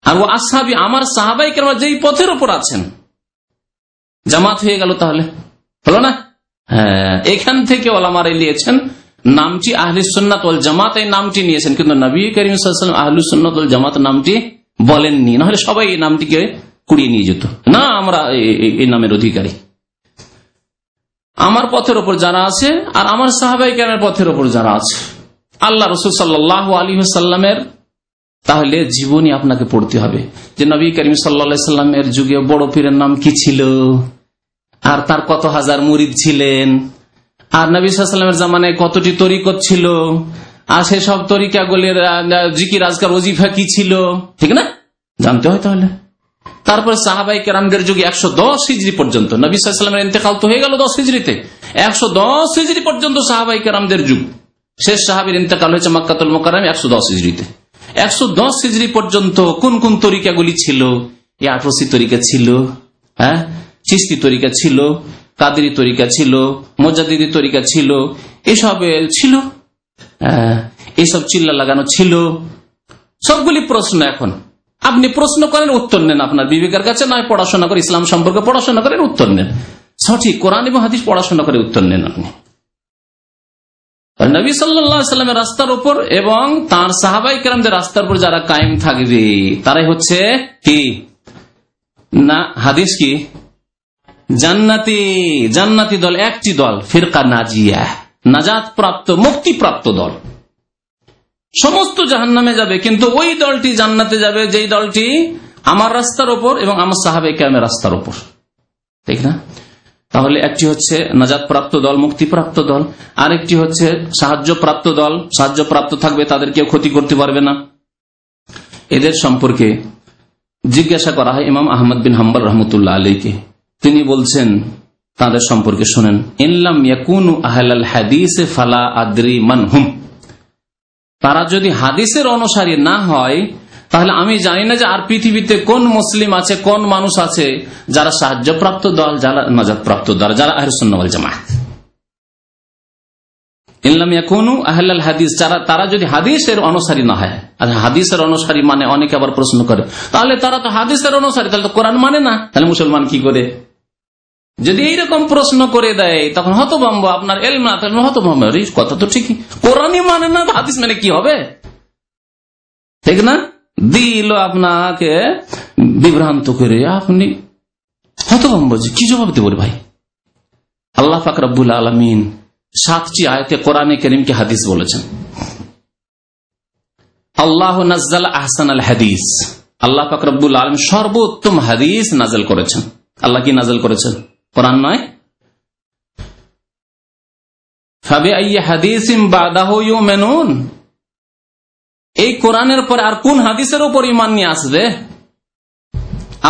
আর ওয়া আসহাবি, আমার সাহাবায়ে কেরাম যেই পথের উপর আছেন, জামাত হয়ে গেল। তাহলে হলো না? হ্যাঁ, এখান থেকে ওলামারা নিয়েছেন নামটি আহলে সুন্নাত ওয়াল জামাত, এই নামটি নিয়েছেন, কিন্তু নবী করিম সাল্লাল্লাহু আলাইহি ওয়াসাল্লাম আহলে সুন্নাত ওয়াল জামাত নামটি বলেননি, না হলে সবাই এই নামটিকে কুড়িয়ে নিয়ে যেত। না, আমরা এই নামের অধিকারী, আমার পথের ওপর যারা আছে, আর আমার সাহাবায়ে কেরামের পথের ওপর যারা আছে, আল্লাহ রাসূল সাল্লাল্লাহু আলাইহি ওয়াসাল্লামের তাহলে জীবনী আপনাকে পড়তে হবে যে নবী করিম সাল্লাল্লাহু আলাইহি ওয়াসাল্লামের যুগে বড় পীরের নাম কি ছিল, আর তার কত হাজার মুরিদ ছিলেন, আর নবী সাল্লাল্লাহু আলাইহি ওয়াসাল্লামের জামানায় কতটি তরিকত ছিল, আর সেসব তরিকাগুলির জিকির আজকার ওজিফা কি ছিল, ঠিক না, জানতে হয় তাহলে। তারপরে সাহাবায়ে কেরামদের যুগে 110 হিজরি পর্যন্ত, নবী সাল্লাল্লাহু আলাইহি ওয়াসাল্লামের ইন্তেকাল তো হয়ে গেল 10 হিজরিতে, 110 হিজরি পর্যন্ত সাহাবায়ে কেরামদের যুগ। শেষ সাহাবীর ইন্তেকাল হয়েছে মক্কাতুল মুকাররমে 110 হিজরিতে। 110 হিজরি পর্যন্ত কোন কোন তরিকাগুলি ছিল? এই 18 তরিকা ছিল, হ্যাঁ, চিশতি তরিকা ছিল, কাদেরি তরিকা ছিল, মুজাদ্দিদি তরিকা ছিল, এসব ছিল, এইসব চিল্লা লাগানো ছিল, সবগুলি প্রশ্ন। এখন আপনি প্রশ্ন করেন, উত্তর নেন আপনার বিবেকের কাছে, নয় পড়াশোনা করে ইসলাম সম্পর্কে পড়াশোনা করেন, উত্তর নেন সঠিক কোরআন এবং হাদিস পড়াশোনা করে উত্তর নেন আপনি। নবী সাল্লাল্লাহু আলাইহি ওয়াসাল্লামের রাস্তার উপর এবং তার সাহাবায়ে কেরামদের রাস্তার উপর যারা কায়েম থাকবে তারাই হচ্ছে কি না, হাদিস কি জান্নাতি, জান্নাতি দল, একটি দল, ফিরকা নাজিয়া, নাজাত প্রাপ্ত, মুক্তিপ্রাপ্ত দল। সমস্ত জাহান্নামে যাবে, কিন্তু ওই দলটি জান্নাতে যাবে যেই দলটি আমার রাস্তার উপর এবং আমার সাহাবায়ে কেরামের রাস্তার উপর, ঠিক না? তাহলে একটি হচ্ছে নাজাত প্রাপ্ত দল, মুক্তিপ্রাপ্ত দল, আরেকটি হচ্ছে সাহায্য প্রাপ্ত দল, সাহায্য প্রাপ্ত থাকবে, তাদের কেউ ক্ষতি করতে পারবে না। এদের সম্পর্কে জিজ্ঞাসা করা হয় ইমাম আহমদ বিন হাম্বল রহমতুল্লাহ আলাইকে। তিনি বলছেন তাদের সম্পর্কে শুনেন, ইনলাম ইয়াকুনু আহলাল হাদিস ফালা আদরি মান হুম। তারা যদি হাদিসের অনুসারী না হয় তাহলে আমি জানি না যে আর পৃথিবীতে কোন মুসলিম আছে, কোন মানুষ আছে যারা সাহায্যপ্রাপ্ত দল, যারা নাজাত প্রাপ্ত দল, যারা আহলে সুন্নাহ ওয়াল জামাত। ইনলাম ইয়াকুনু আহলাল হাদিস, তারা যদি হাদিসের অনুসারী না হয়। আর হাদিসের অনুসারী মানে অনেকে আবার প্রশ্ন করে, তাহলে তারা তো হাদিসের অনুসারী, তাহলে তো কোরআন মানে না, তাহলে মুসলমান কি করে? যদি এইরকম প্রশ্ন করে দেয় তখন হতভম্ব, আপনার ইলম না থাকলে হতভম্ব, কথা তো ঠিকই, কোরআনই মানে না, হাদিস মানে কি হবে, ঠিক না? দিল আপনাকে বিভ্রান্ত করে, আপনি হতভম্ব, কি জবাব দেব ভাই? আল্লাহ পাক রব্বুল আলামিন 7টি আয়াতে কোরআনে কারীমকে হাদিস বলেছেন। আল্লাহ নাযাল আহসানাল হাদিস, আল্লাহ পাক রব্বুল আলামিন সর্বোত্তম হাদিস নাযিল করেছেন। আল্লাহ কি নাযিল করেছেন? কোরআন নয়। ফাবিআইয়ি হাদিসিন বাদাহু ইউমিনুন, এই কোরআনের পরে আর কোন হাদিসের উপর ঈমান নিয়ে আসবে?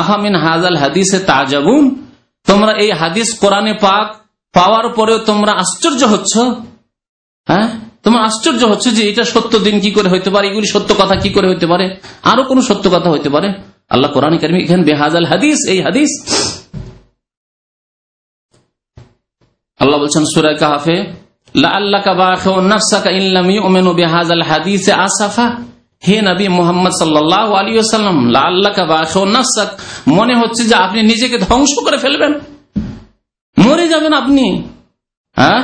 আফামিন হাযাল হাদিসে তাজাবুন, তোমরা এই হাদিস কোরআনে পাক পাওয়ার পরেও তোমরা আশ্চর্য হচ্ছ, হ্যাঁ, তোমরা আশ্চর্য হচ্ছে যে এটা সত্য দিন কি করে হইতে পারে, এগুলি সত্য কথা কি করে হইতে পারে, আরো কোন সত্য কথা হইতে পারে? আল্লাহ কোরআনে কারীমে এখানে বেহাজাল হাদিস, এই হাদিস আল্লাহ বলছেন সূরা কাহফে, লাআল্লাকা বাখিউন নাফসাকা ইন লাম ইউমিনু বিহাযাল হাদিসে আসাফা। হে নবী মুহাম্মদ সাল্লাল্লাহু আলাইহি ওয়াসাল্লাম, লাআল্লাকা বাখিউন নাফসাক, মনে হচ্ছে যে আপনি নিজেকে ধ্বংস করে ফেলবেন, মরে যাবেন আপনি, হ্যাঁ,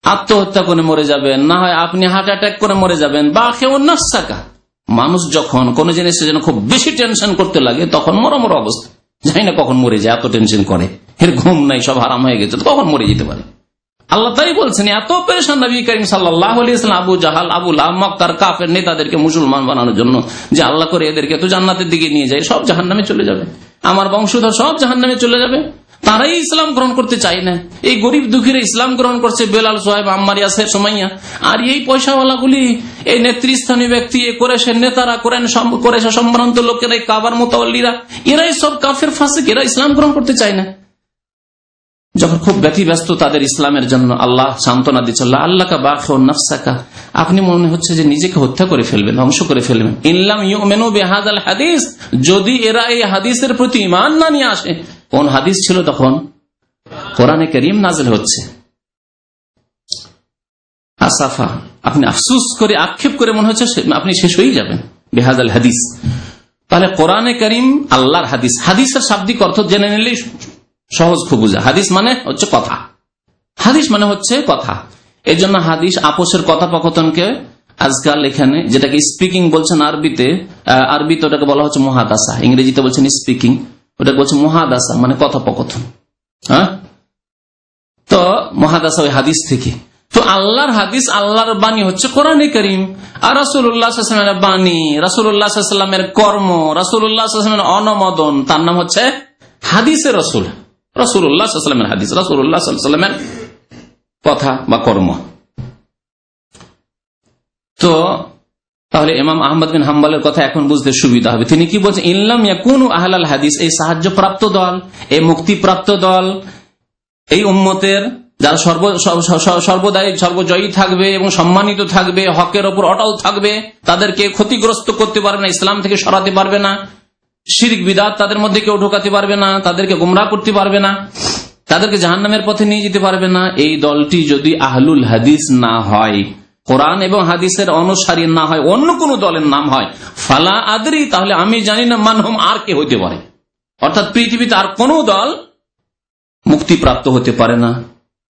আত্মহত্যা করে মরে যাবেন, না হয় আপনি হার্ট অ্যাটাক করে মরে যাবেন। বাখিউন নাফসাকা, মানুষ যখন কোন জিনিসের জন্য খুব বেশি টেনশন করতে লাগে তখন মরমর অবস্থা, জানি না কখন মরে যায়, এত টেনশন করে, এর ঘুম নাই, সব হারাম হয়ে গেছে, কখন মরে যেতে পারে। আল্লাহ তাই বলছেন, এত পেরেশান নবী করিম সাল্লাল্লাহু আলাইহি ওয়াসাল্লাম আবু জাহাল, আবু লাহাব, মক্কার কাফের নেতাদেরকে মুসলমান বানানোর জন্য, যে আল্লাহ করে এদেরকে তো জান্নাতের দিকে নিয়ে যায়, সব জাহান্নামে চলে যাবে, আমার বংশধর সব জাহান্নামে চলে যাবে, তারাই ইসলাম গ্রহণ করতে চায় না। এই গরিব দুঃখীরা ইসলাম গ্রহণ করছে, বেলাল, সোহাইব, আম্মার, ইয়াসির, সুমাইয়া, আর এই পয়সাওয়ালাগুলি, এই নেতৃস্থানীয় ব্যক্তি, এই কুরাইশের নেতারা, কুরাইশ সম্ভ্রান্ত লোকেরা, এই কাবার মুতাওয়াল্লিরা, এরাই সব কাফের ফাসিক, এরা ইসলাম গ্রহণ করতে চায় না। যখন খুব ব্যতিব্যস্ত তাদের ইসলামের জন্য, আল্লাহ সান্ত্বনা দিচ্ছে, আল্লাহকা বাখিউন নাফসাকা, আপনি মনে হচ্ছে যে নিজেকে হত্যা করে ফেলবেন, ধ্বংস করে ফেলবেন। ইনলাম ইউমিনু বিহাযাল হাদিস, যদি এরা এই হাদিসের প্রতি ঈমান না নিয়ে আসে। কোন হাদিস ছিল তখন? কোরআনে কারীম নাযিল হচ্ছে। আসাফা, আপনি আফসোস করে, আক্ষেপ করে মনে হচ্ছে আপনি শেষ হয়ে যাবেন, বিহাযাল হাদিস। তাহলে কোরআনে কারীম আল্লাহর হাদিস, হাদিসের শাব্দিক অর্থ জেনে নিলেই সহজ খুব বুঝা। হাদিস মানে হচ্ছে কথা, হাদিস মানে হচ্ছে কথা। এই জন্য হাদিস আপোষের কথোপকথনকে আজকাল এখানে যেটাকে স্পিকিং বলছেন আরবিতে, আরবিতে ওটাকে বলা হচ্ছে মুহাদাসা, ইংরেজিতে বলছেন স্পিকিং, ওটাকে বলছে মুহাদাসা, মানে কথোপকথন। হ্যাঁ, তো মুহাদাসা ওই হাদিস থেকে। তো আল্লাহর হাদিস, আল্লাহর বাণী হচ্ছে কোরআনে কারীম, আর রাসূলুল্লাহ সাল্লাল্লাহু আলাইহি ওয়াসাল্লামের বাণী, রাসূলুল্লাহ সাল্লাল্লাহু আলাইহি ওয়াসাল্লামের কর্ম, রাসূলুল্লাহ সাল্লাল্লাহু আলাইহি ওয়াসাল্লামের অনুমোদন, তার নাম হচ্ছে হাদিসে রাসূল। রাসূলুল্লাহ সাল্লাল্লাহু আলাইহি ওয়াসাল্লামের হাদিস, রাসূলুল্লাহ সাল্লাল্লাহু আলাইহি ওয়াসাল্লামের কথা বা কর্ম। তো তাহলে ইমাম আহমদ বিন হাম্বলের কথা এখন বুঝতে সুবিধা হবে। তিনি কি বলছেন? ইনলাম ইয়াকুনু আহলাল হাদিস, এই সাহায্যপ্রাপ্ত দল, এই মুক্তিপ্রাপ্ত দল, এই উম্মতের যারা সর্বদাই সর্বজয়ী থাকবে এবং সম্মানিত থাকবে, হকের ওপর অটল থাকবে, তাদেরকে ক্ষতিগ্রস্ত করতে পারবে না, ইসলাম থেকে সরাতে পারবে না, শিরক বিদআত তাদের মধ্যে কেউ ঢোকাতে পারবে না, তাদেরকে গোমরাহ করতে পারবে না, তাদেরকে জাহান্নামের পথে নিয়ে যেতে পারবে না। এই দলটি যদি আহলুল হাদিস না হয়, কোরআন এবং হাদিসের অনুসারী না হয়, অন্য কোন দলের নাম হয়, ফালা আদরি, তাহলে আমি জানি না মানহুম, আর কে হইতে পারে। অর্থাৎ পৃথিবীতে আর কোন দল মুক্তিপ্রাপ্ত হতে পারে না,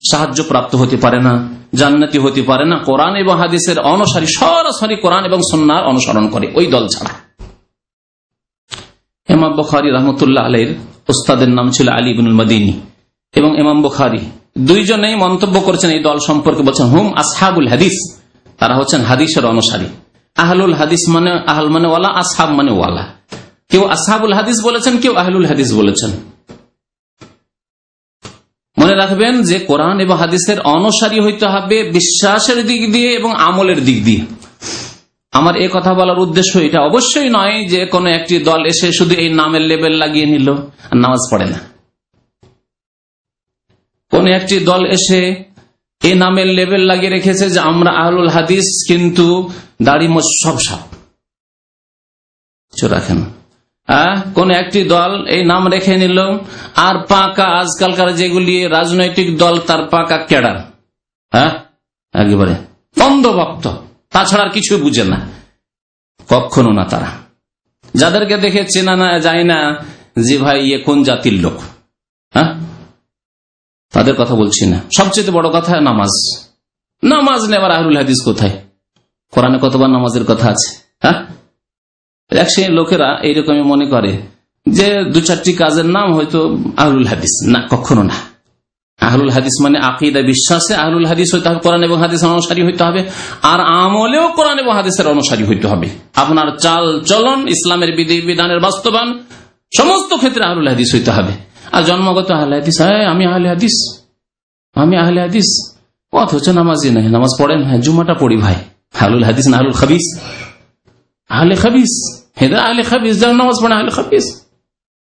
সাহায্য প্রাপ্ত হতে পারে না, জান্নাতি হতে পারে না, কোরআন এবং হাদিসের অনুসারী, সরাসরি কোরআন এবং সুন্নাহর অনুসরণ করে, ওই দল ছাড়া। ইমাম বুখারী রাহমাতুল্লাহ আলাইহির উস্তাদের নাম ছিল আলী ইবনুল মাদিনী, এবং ইমাম বুখারী দুইজনেই মন্তব্য করেছেন এই দল সম্পর্কে, বলছেন হুম আসহাবুল হাদিস, তারা হচ্ছেন হাদিসের অনুসারী। আহলুল হাদিস মানে আহল মানে ওয়ালা, আসহাব মানে ওয়ালা। কেউ আসহাবুল হাদিস বলেছেন, কেউ আহলুল হাদিস বলেছেন। মনে রাখবেন যে কোরআন এবং হাদিসের অনুসারী হইতে হবে বিশ্বাসের দিক দিয়ে এবং আমলের দিক দিয়ে। আমার এই কথা বলার উদ্দেশ্য এটা অবশ্যই নয় যে কোনো একটি দল এসে শুধু এই নামের লেবেল লাগিয়ে নিল আর নামাজ পড়ে না। কোন একটি দল এসে এই নামের লেবেল লাগিয়ে রেখেছে যে আমরা আহলুল হাদিস, কিন্তু দাড়ি মোছ সব রাখেন। কোন একটি দল এই নাম রেখে নিল আর পাকা, আজকালকার যেগুলি রাজনৈতিক দল, তার পাকা ক্যাডার, একেবারে অন্ধভক্ত, তাছাড়া আর কিছু বুঝে না, কখনো না। তারা যাদেরকে দেখে চেনা না যায় না যে ভাই এ কোন জাতির লোক, তাদের কথা বলছি না। সবচেয়ে বড় কথা নামাজ। নামাজ নেবার আহলুল হাদিস কোথায়? কোরআনে কতবার নামাজের কথা আছে? এক শ্রেণীর লোকেরা এইরকমই মনে করে যে দু চারটি কাজের নাম হয়তো আহলুল হাদিস, না, কখনো না। আহলুল হাদিস মানে আকীদা, বিশ্বাসে আহলুল হাদিস হইতে হবে, কোরআন এবং হাদিসের অনুসারী হইতে হবে, আর আমলেও কোরআন এবং হাদিসের অনুসারী হইতে হবে। আপনার চাল চলন, ইসলামের বিধি বিধানের বাস্তবায়ন, সমস্ত ক্ষেত্রে আহলুল হাদিস হইতে হবে। আর জন্মগত আহলে হাদিস, আমি আহলে হাদিস, আমি আহলে হাদিস, অথচ নামাজি নাই, নামাজ পড়েন, হ্যাঁ জুমাটা পড়ি ভাই। আহলুল হাদিস না আহলুল খাবিস? আহলে খাবিস, হেদা আহলে খাবিস, যারা নামাজ পড়ে আহলে খাবিস।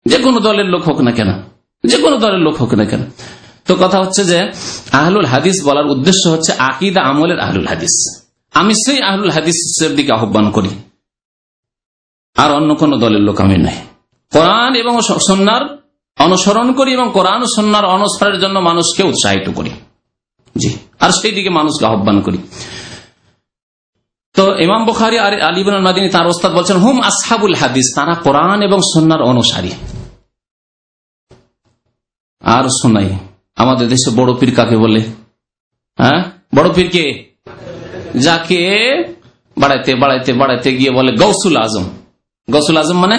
যে কোনো দলের লোক হোক না কেন, যে কোনো দলের লোক হোক না কেন। তো কথা হচ্ছে যে আহলুল হাদিস বলার উদ্দেশ্য হচ্ছে আকীদা আমলের আহলুল হাদিস। আমি সেই আহলুল হাদিসের দিকে আহ্বান করি, আর অন্য কোন দলের লোক আমি নাই। কোরআন এবং সুন্নাহর অনুসরণ করি এবং কোরআন ও সুন্নাহর অনুসরণের জন্য মানুষকে উৎসাহিত করি, জি, আর সেই দিকে মানুষকে আহ্বান করি। তো ইমাম বুখারী আর আলী ইবনুল মাদিনী তার ওস্তাদ বলছেন হুম আসহাবুল হাদিস, তারা কোরআন এবং সুন্নাহর অনুসারী। আর শোনাই, আমাদের দেশে বড় পীর কাকে বলে? বড় পীর কে? যাকে বাড়াইতে বাড়াইতে বাড়াইতে গিয়ে বলে গৌসুল আজম। গৌসুল আজম মানে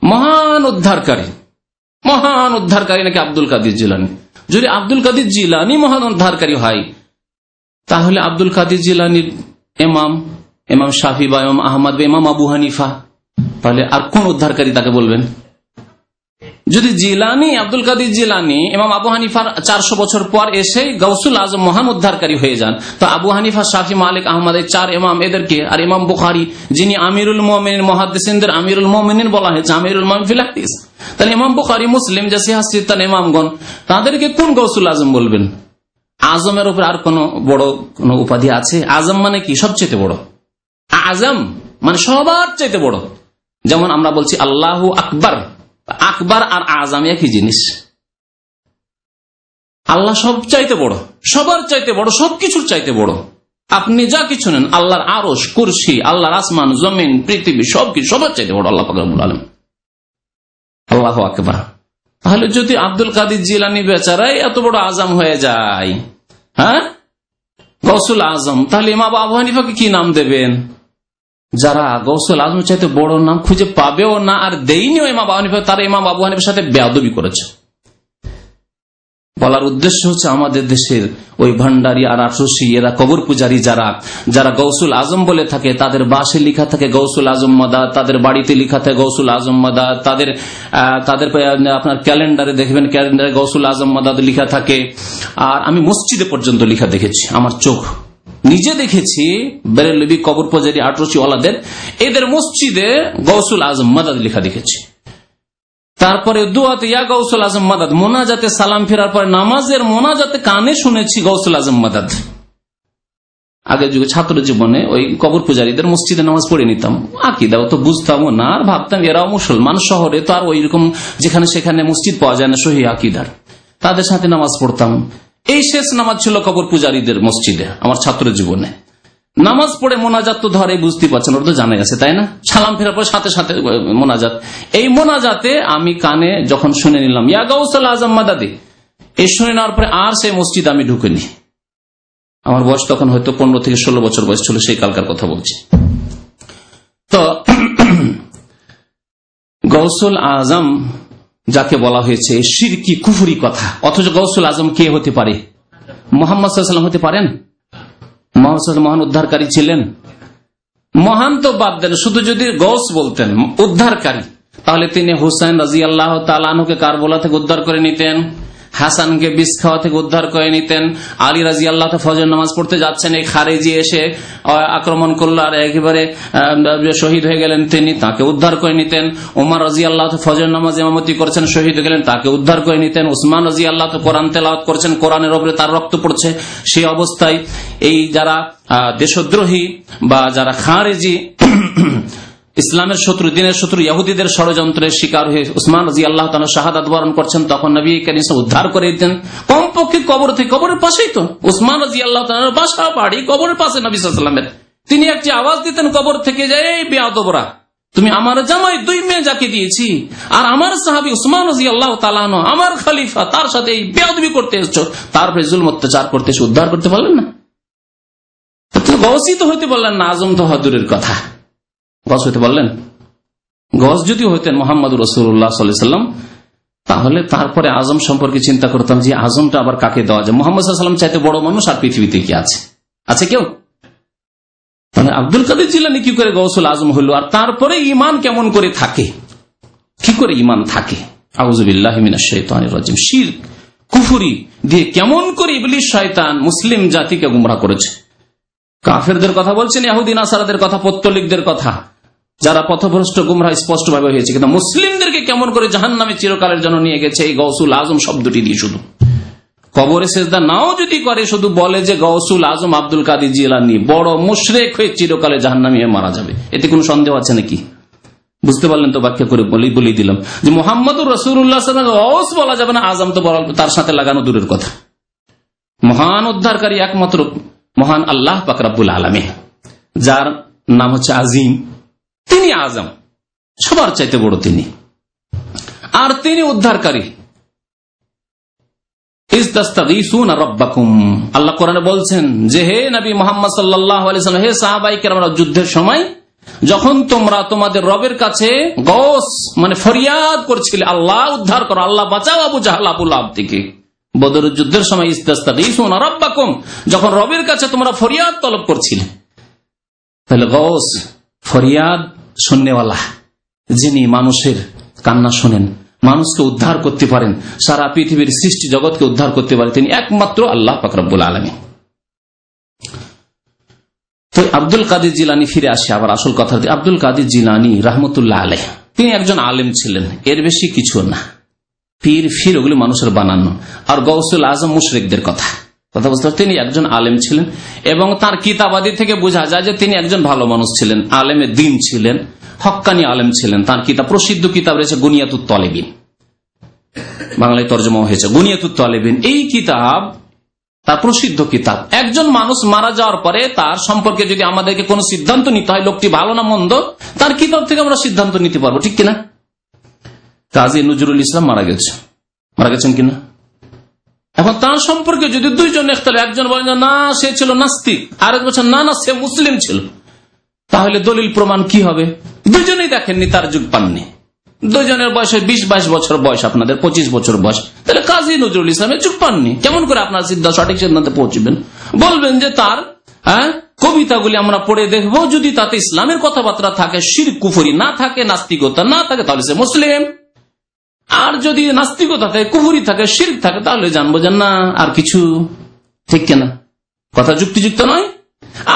মহান উদ্ধারকারী। মহান উদ্ধারকারী নাকি আব্দুল কাদির জিলানী। যদি আব্দুল কাদির জিলানী মহান উদ্ধারকারী হয়, তাহলে আব্দুল কাদির জিলানীর ইমাম শাফি বা ইমাম আহমদ বা ইমাম আবু হানিফা, তাহলে আর কোন উদ্ধারকারী তাকে বলবেন? যদি জিলানী, আব্দুল কাদির জিলানী ইমাম আবু হানিফার 400 বছর পর এসে গৌসুল আজম মহান উদ্ধারকারী হয়ে যান, তো আবু হানিফা, শাফি, মালিক, আহমদ, এই 4 ইমাম, এদেরকে, আর ইমাম বুখারী যিনি আমিরুল মুমিনিন, মুহাদ্দিসিনদের আমিরুল মুমিনিন বলা হয়েছে, আমিরুল মুমিনিন ফিল হাদিস, তাহলে ইমাম বুখারী, মুসলিম যে সিহাসিতান ইমামগণ, তাদেরকে কোন গৌসুল আজম বলবেন? আজমের উপর আর কোন বড় কোন উপাধি আছে? আজম মানে কি? সবচেয়ে বড়। আজম মানে সবার চাইতে বড়। যেমন আমরা বলছি আল্লাহু আকবার, আকবার আর আজম একই জিনিস। আল্লাহ সব চাইতে বড়, সবার চাইতে বড়, সবকিছুর চাইতে বড়। আপনি যা কিছু নেন, আল্লাহর আরশ, কুরসি, আল্লাহর আসমান, জমিন, পৃথিবী, সবকিছু সবার চাইতে বড় আল্লাহ পাক রব্বুল আলামিন। আল্লাহু আকবার। তাহলে যদি আব্দুল কাদির জিলানী বেচারাই এত বড় আজম হয়ে যায়, গৌসুল আজম, তাহলে ইমাম আবু হানিফাকে কি নাম দেবেন? যারা গৌসুল আজম চাইতে বড় নাম খুঁজে পাবেও না আর দেয়নিও ইমাম আবু হানিফা, তারা ইমাম আবু হানিফার সাথে বেয়াদবি করেছে। বলার উদ্দেশ্য হচ্ছে আমাদের দেশের ওই ভান্ডারী আর আটরশি এরা কবর পূজারী যারা গৌসুল আজম বলে থাকে, তাদের বাসে লিখা থাকে গৌসুল আজম মাদাদ, তাদের বাড়িতে লিখা থাকে গৌসুল আজম মাদাদ, তাদের আপনার ক্যালেন্ডারে দেখবেন, ক্যালেন্ডারে গৌসুল আজম মাদাদ লিখা থাকে। আর আমি মসজিদে পর্যন্ত লিখা দেখেছি, আমার চোখ নিজে দেখেছি, বেরেলবি কবর পূজারী আটরশি ওয়ালাদের এদের মসজিদে গৌসুল আজম মাদাদ লিখা দেখেছি। তারপরে দুয়াতে ইয়া গৌসুল আজম মাদাদ, মোনাজাতে সালাম ফেরার পরে নামাজের মোনাজাতে কানে শুনেছি গৌসুল আজম মাদাদ। আগের যুগে ছাত্র জীবনে ওই কবর পূজারীদের মসজিদে নামাজ পড়ে নিতাম, আকিদাও তো বুঝতাম না, আর ভাবতাম এরাও মুসলমান, শহরে তো আর ওই রকম যেখানে সেখানে মসজিদ পাওয়া যায় না সহি আকিদার, তাদের সাথে নামাজ পড়তাম। এই শেষ নামাজ ছিল কবর পূজারীদের মসজিদে আমার ছাত্র জীবনে। নামাজ পড়ে মোনাজাত তো ধরে বুঝতে পারছেন, ওর তো জানাই আছে তাই না, সালাম ফেরার পর সাথে সাথে মোনাজাত। এই মোনাজাতে আমি কানে যখন শুনে নিলাম ইয়া গৌসুল আজম মাদাদি, এই শুনে নেওয়ার পরে আর সেই মসজিদ আমি ঢুকিনি। আমার বয়স তখন হয়তো 15 থেকে 16 বছর বয়স ছিল, সেই কালকার কথা বলছি। তো গৌসুল আজম যাকে বলা হয়েছে শিরকি কুফরি কথা, অথচ গৌসুল আজম কে হতে পারে? মুহাম্মদ সাল্লাল্লাহু আলাইহি ওয়াসাল্লাম হতে পারেন? মহান উদ্ধারকারী ছিলেন। মহান তো বাদ দেন, শুধু যদি গৌস বলতেন উদ্ধারকারী, তাহলে তিনি হুসাইন রাদিয়াল্লাহু তাআলা আনহুকে কারবালা থেকে উদ্ধার করে নিতেন, হাসানকে বিষ খাওয়া থেকে উদ্ধার করে নিতেন, আলী রাদিয়াল্লাহু তাআলা ফজর নামাজ পড়তে যাচ্ছেন, এই খারেজি এসে আক্রমণ করলো আর একেবারে শহীদ হয়ে গেলেন, তিনি তাকে উদ্ধার করে নিতেন। ওমর রাদিয়াল্লাহু তাআলা ফজর নামাজ ইমামতি করছেন, শহীদ হয়ে গেলেন, তাকে উদ্ধার করে নিতেন। উসমান রাদিয়াল্লাহু তাআলা কোরআন তেলাওয়াত করছেন, কোরআনের উপরে তার রক্ত পড়ছে, সেই অবস্থায় এই যারা দেশদ্রোহী বা যারা খারেজি, ইসলামের শত্রু, দিনের শত্রু ইহুদিদের ষড়যন্ত্রের শিকার হয়ে উসমান রাদিয়াল্লাহু তাআলা শাহাদাত বরণ করছেন, তখন নবী করিম উদ্ধার করে দিতেন। কমপক্ষে কবর থেকে, কবরের পাশেই তো উসমান রাদিয়াল্লাহু তাআলার বাসা বাড়ি, কবরের পাশে নবী সাল্লাল্লাহু আলাইহি ওয়াসাল্লামের। তিনি একটি আওয়াজ দিতেন কবর থেকে, যে এই বেয়াদবরা, তুমি আমার জামাই 2 মেয়ে যাকে দিয়েছি আর আমার সাহাবী উসমান রাদিয়াল্লাহু তাআলা আনহু আমার খলিফা, তার সাথে এই বেয়াদবি করতে এসেছো, তারপরে জুলম অত্যাচার করতে এসে উদ্ধার করতে পারলেন না? গৌসই তো হইতে বললেন না, আজম তো হদুরের কথা। গস হইতে বললেন? গস যদি হইতেন মোহাম্মদুর রাসূলুল্লাহ সাল্লাল্লাহু আলাইহি ওয়াসাল্লাম, তাহলে তারপরে আজম সম্পর্কে চিন্তা করতাম যে আজমটা আবার কাকে দেওয়া যায়। মোহাম্মদ সাল্লাল্লাহু আলাইহি ওয়াসাল্লাম চাইতে বড় মানুষ আর পৃথিবীতে কি আছে? আছে কেউ? তাহলে আব্দুল কাদের জিলানী কি করে গৌসুল আজম হলো? আর তারপরে ঈমান কেমন করে থাকে, কি করে ঈমান থাকে? আউযু বিল্লাহি মিনাশ শাইতানির রাজিম। শিরক কুফরি দিয়ে কেমন করে ইবলিস শয়তান মুসলিম জাতিকে গুমরাহ করেছে। কাফেরদের কথা বলছেন, ইহুদি নাসারাদের কথা, পৌত্তলিকদের কথা, যারা পথভ্রষ্ট গুমরাহ স্পষ্টভাবে হয়েছে, কিন্তু মুসলিমদেরকে কেমন করে জাহান্নামে চিরকালের জন্য নিয়ে গেছে এই গৌসুল আজম শব্দটি দিয়ে। শুধু কবরে সেজদা নাও যদি করে, শুধু বলে যে গৌসুল আজম আব্দুল কাদের জিলানী, বড় মুশরিক হয়ে চিরকালে জাহান্নামে মারা যাবে, এতে কোনো সন্দেহ আছে নাকি? বুঝতে পারলেন তো? ব্যাখ্যা করে বলে দিলাম যে মুহাম্মদুর রাসূলুল্লাহ সাল্লাল্লাহু আলাইহি ওয়াসাল্লাম বলা যাবে না, আজম তো তার সাথে লাগানো দূরের কথা। মহান উদ্ধারকারী একমাত্র মহান আল্লাহ পাক রব্বুল আলামিন, যার নাম হচ্ছে আজিম, তিনি আজম, সবার চাইতে বড় তিনি, আর তিনি উদ্ধারকারী। ইস্তাগীসুনা রাব্বাকুম, আল্লাহ কোরআনে বলছেন যে হে নবী মুহাম্মদ সাল্লাল্লাহু আলাইহি ওয়াসাল্লাম, হে সাহাবায়ে কেরামরা, যুদ্ধের সময় যখন তোমরা তোমাদের রবের কাছে গৌস মানে ফরিয়াদ করছিলে, আল্লাহ উদ্ধার করো, আল্লাহ বাঁচাও আবু জাহল আবু লাহাব থেকে, বদরের যুদ্ধের সময় ইস্তাগীসুনা রাব্বাকুম, যখন রবের কাছে তোমরা ফরিয়াদ তলব করছিলে, তাহলে গৌস ফরিয়াদ শুননেওয়ালা, যিনি মানুষের কান্না শোনেন, মানুষকে উদ্ধার করতে পারেন, সারা পৃথিবীর সৃষ্টি জগৎকে উদ্ধার করতে পারেন, তিনি একমাত্র আল্লাহ পাক রব্বুল আলামিন। তো আব্দুল কাদের জিলানী, ফিরে আসে আবার আসল কথা। আব্দুল কাদের জিলানী রাহমাতুল্লাহ আলাইহি, তিনি একজন আলেম ছিলেন, এর বেশি কিছু না। পীর ফির ওগুলি মানুষের বানানো, আর গৌসুল আজম মুশরিকদের কথা বুঝতে। তিনি একজন আলেম ছিলেন এবং তার কিতাবাদি থেকে বোঝা যায় যে তিনি একজন ভালো মানুষ ছিলেন, আলেমে দ্বীন ছিলেন, হক্কানি আলেম ছিলেন। তার কিতাব, প্রসিদ্ধ কিতাব রয়েছে গুনিয়াতুত তালেবিন, বাংলায় তর্জমা হয়েছে গুনিয়াতুত তালেবিন। এই কিতাব তার প্রসিদ্ধ কিতাব। একজন মানুষ মারা যাওয়ার পরে তার সম্পর্কে যদি আমাদেরকে কোনো সিদ্ধান্ত নিতে হয়, লোকটি ভালো না মন্দ, তার কিতাব থেকে আমরা সিদ্ধান্ত নিতে পারবো, ঠিক কিনা? কাজী নজরুল ইসলাম মারা গেছেন কিনা? এখন তার সম্পর্কে যদি দুইজন ইখতিলাফ, একজন বলেন না সে ছিল নাস্তিক, আরেক বলছেন না না সে মুসলিম ছিল, তাহলে দলিল প্রমাণ কি হবে? দুজনেই দেখেননি, তার যুগ পাননি, দুজনের বয়স 20-22 বছর বয়স, আপনাদের 25 বছর বয়স, তাহলে কাজী নজরুল ইসলামের চুপ পাননি। কেমন করে আপনার সঠিক সিদ্ধান্তে পৌঁছবেন? বলবেন যে তার কবিতাগুলি আমরা পড়ে দেখবো, যদি তাতে ইসলামের কথাবার্তা থাকে, শিরক কুফরি না থাকে, নাস্তিকতা না থাকে, তাহলে সে মুসলিম। আর যদি নাস্তিকতা থাকে, কুফরি থাকে, শিরক থাকে, তাহলে জানবো যে না আর কিছু। ঠিক কিনা? কথা যুক্তিযুক্ত নয়?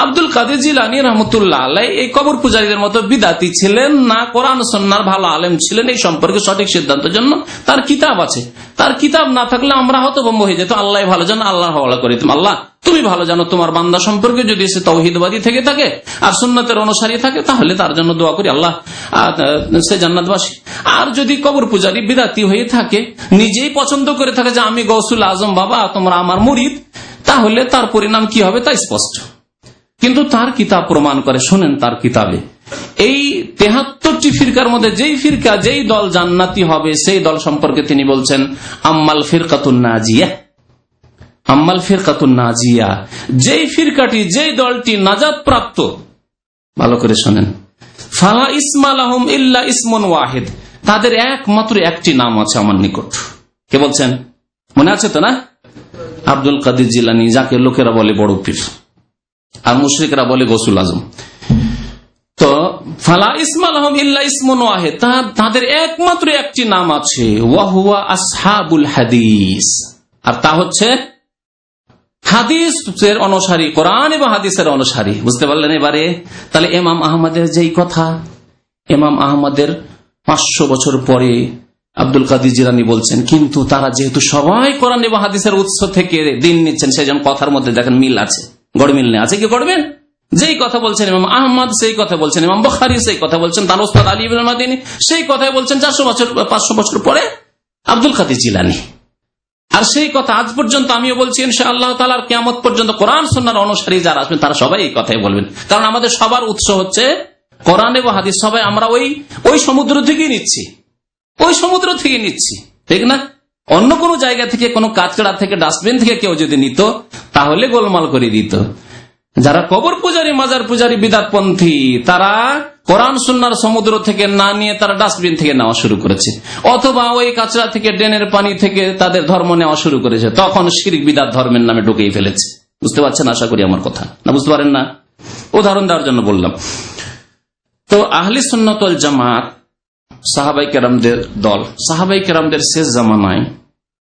আব্দুল কাদের জিলানী রহমতুল্লাহ আলাইহি এই কবর পূজারীদের মতো বিদাতি ছিলেন না, কোরআন সুন্নাহর ভালো আলেম ছিলেন। এই সম্পর্কে সঠিক সিদ্ধান্তের জন্য তার কিতাব আছে। তার কিতাব না থাকলে আমরা হতভম্ব হয়ে যেত। আল্লাহ ভালো জানো, আল্লাহ হওয়ালা করে দিতাম। আল্লাহ তুমি ভালো জানো তোমার বান্দা সম্পর্কে, যদি সে তাওহীদবাদী থেকে থাকে আর সুন্নাতের অনুসারী থাকে, তাহলে তার জন্য দোয়া করি আল্লাহ সে জান্নাতবাসী। আর যদি কবর পূজারী বিদাতি হয়ে থাকে, নিজেই পছন্দ করে থাকে যে আমি গৌসুল আজম বাবা, তোমরা আমার মুরিদ, তাহলে তার পরিণাম কি হবে তা স্পষ্ট। কিন্তু তার কিতাব প্রমাণ করে, শোনেন তার কিতাবে এই 73টি ফিরকার মধ্যে যেই ফিরকা, যেই দল জান্নাতি হবে, সেই দল সম্পর্কে তিনি বলছেন আম্মাল ফিরকাতুন নাজিয়া, আম্মাল ফিরকাতুন নাজিয়া, যেই ফিরকাটি, যেই দলটি নাজাত প্রাপ্ত, ভালো করে শোনেন, ফালা ইসমা লাহুম ইল্লা ইসমুন ওয়াহিদ, তাদের একমাত্র একটি নাম আছে আমার নিকট। কে বলছেন? মনে আছে তো না? আব্দুল কাদের জিলানী, যাকে লোকেরা বলে বড় পীর আর মুশরিকরা বলে গৌসুল আজম। তো ফালা ইসমা লাহুম ইল্লা ইসমুন ওয়াহিদ, তাদের একমাত্র একটি নাম আছে, ওয়া হুয়া আসহাবুল হাদিস, আর তা হচ্ছে হাদিসের অনুসারী, কোরআন এবং হাদিসের অনুসারী। বুঝতে পারলেন এবারে? তাহলে ইমাম আহমদের যেই কথা, ইমাম আহমদের 500 বছর পরে আব্দুল কাদের জিলানী বলছেন, কিন্তু তারা যেহেতু সবাই কোরআন এবং হাদিসের উৎস থেকে দিন নিচ্ছেন, সেই জন্য কথার মধ্যে দেখেন মিল আছে, গড়মিল নেই। আছে কি গড়বেন? যেই কথা বলছেন ইমাম আহমদ, সেই কথা বলছেন ইমাম বুখারী, সেই কথা বলছেন তার ওস্তাদ আলী ইবনে মাদিনী, সেই কথাই বলছেন 500 বছর পরে আব্দুল কাদের জিলানী। আর সেই কথা আজ পর্যন্ত আমিও বলছি, ইনশাআল্লাহ তাআলা কিয়ামত পর্যন্ত কোরআন সুন্নাহর অনুসারী যারা আসবেন তারা সবাই এই কথাই বলবেন। কারণ আমাদের সবার উৎস হচ্ছে কোরআন এবং হাদিস। সবাই আমরা ওই সমুদ্র থেকেই নিচ্ছি, ওই সমুদ্র থেকে নিচ্ছি, ঠিক না? অন্য কোন জায়গা থেকে, কোন কাচড়া থেকে, ডাস্টবিন থেকে কেউ যদি নিত, তাহলে গোলমাল করে দিত। যারা কবর পূজারী, মাজার পূজারী, বিদআতপন্থী, তারা কোরআন সুন্নাহর সমুদ্র থেকে না নিয়ে তারা ডাস্টবিন থেকে নেওয়া শুরু করেছে, অথবা ওই কাচড়া থেকে, ড্রেনের পানি থেকে তাদের ধর্ম নেওয়া শুরু করেছে। তখন শিরক বিদআত ধর্মের নামে ঢুকেই ফেলেছে। বুঝতে পারছেন আশা করি আমার কথা? না বুঝতে পারেন না? উদাহরণ দেওয়ার জন্য বললাম। তো আহলে সুন্নাত ওয়াল জামাত সাহাবায়ে কেরামদের দল, সাহাবায়ে কেরামদের শেষ জামানায়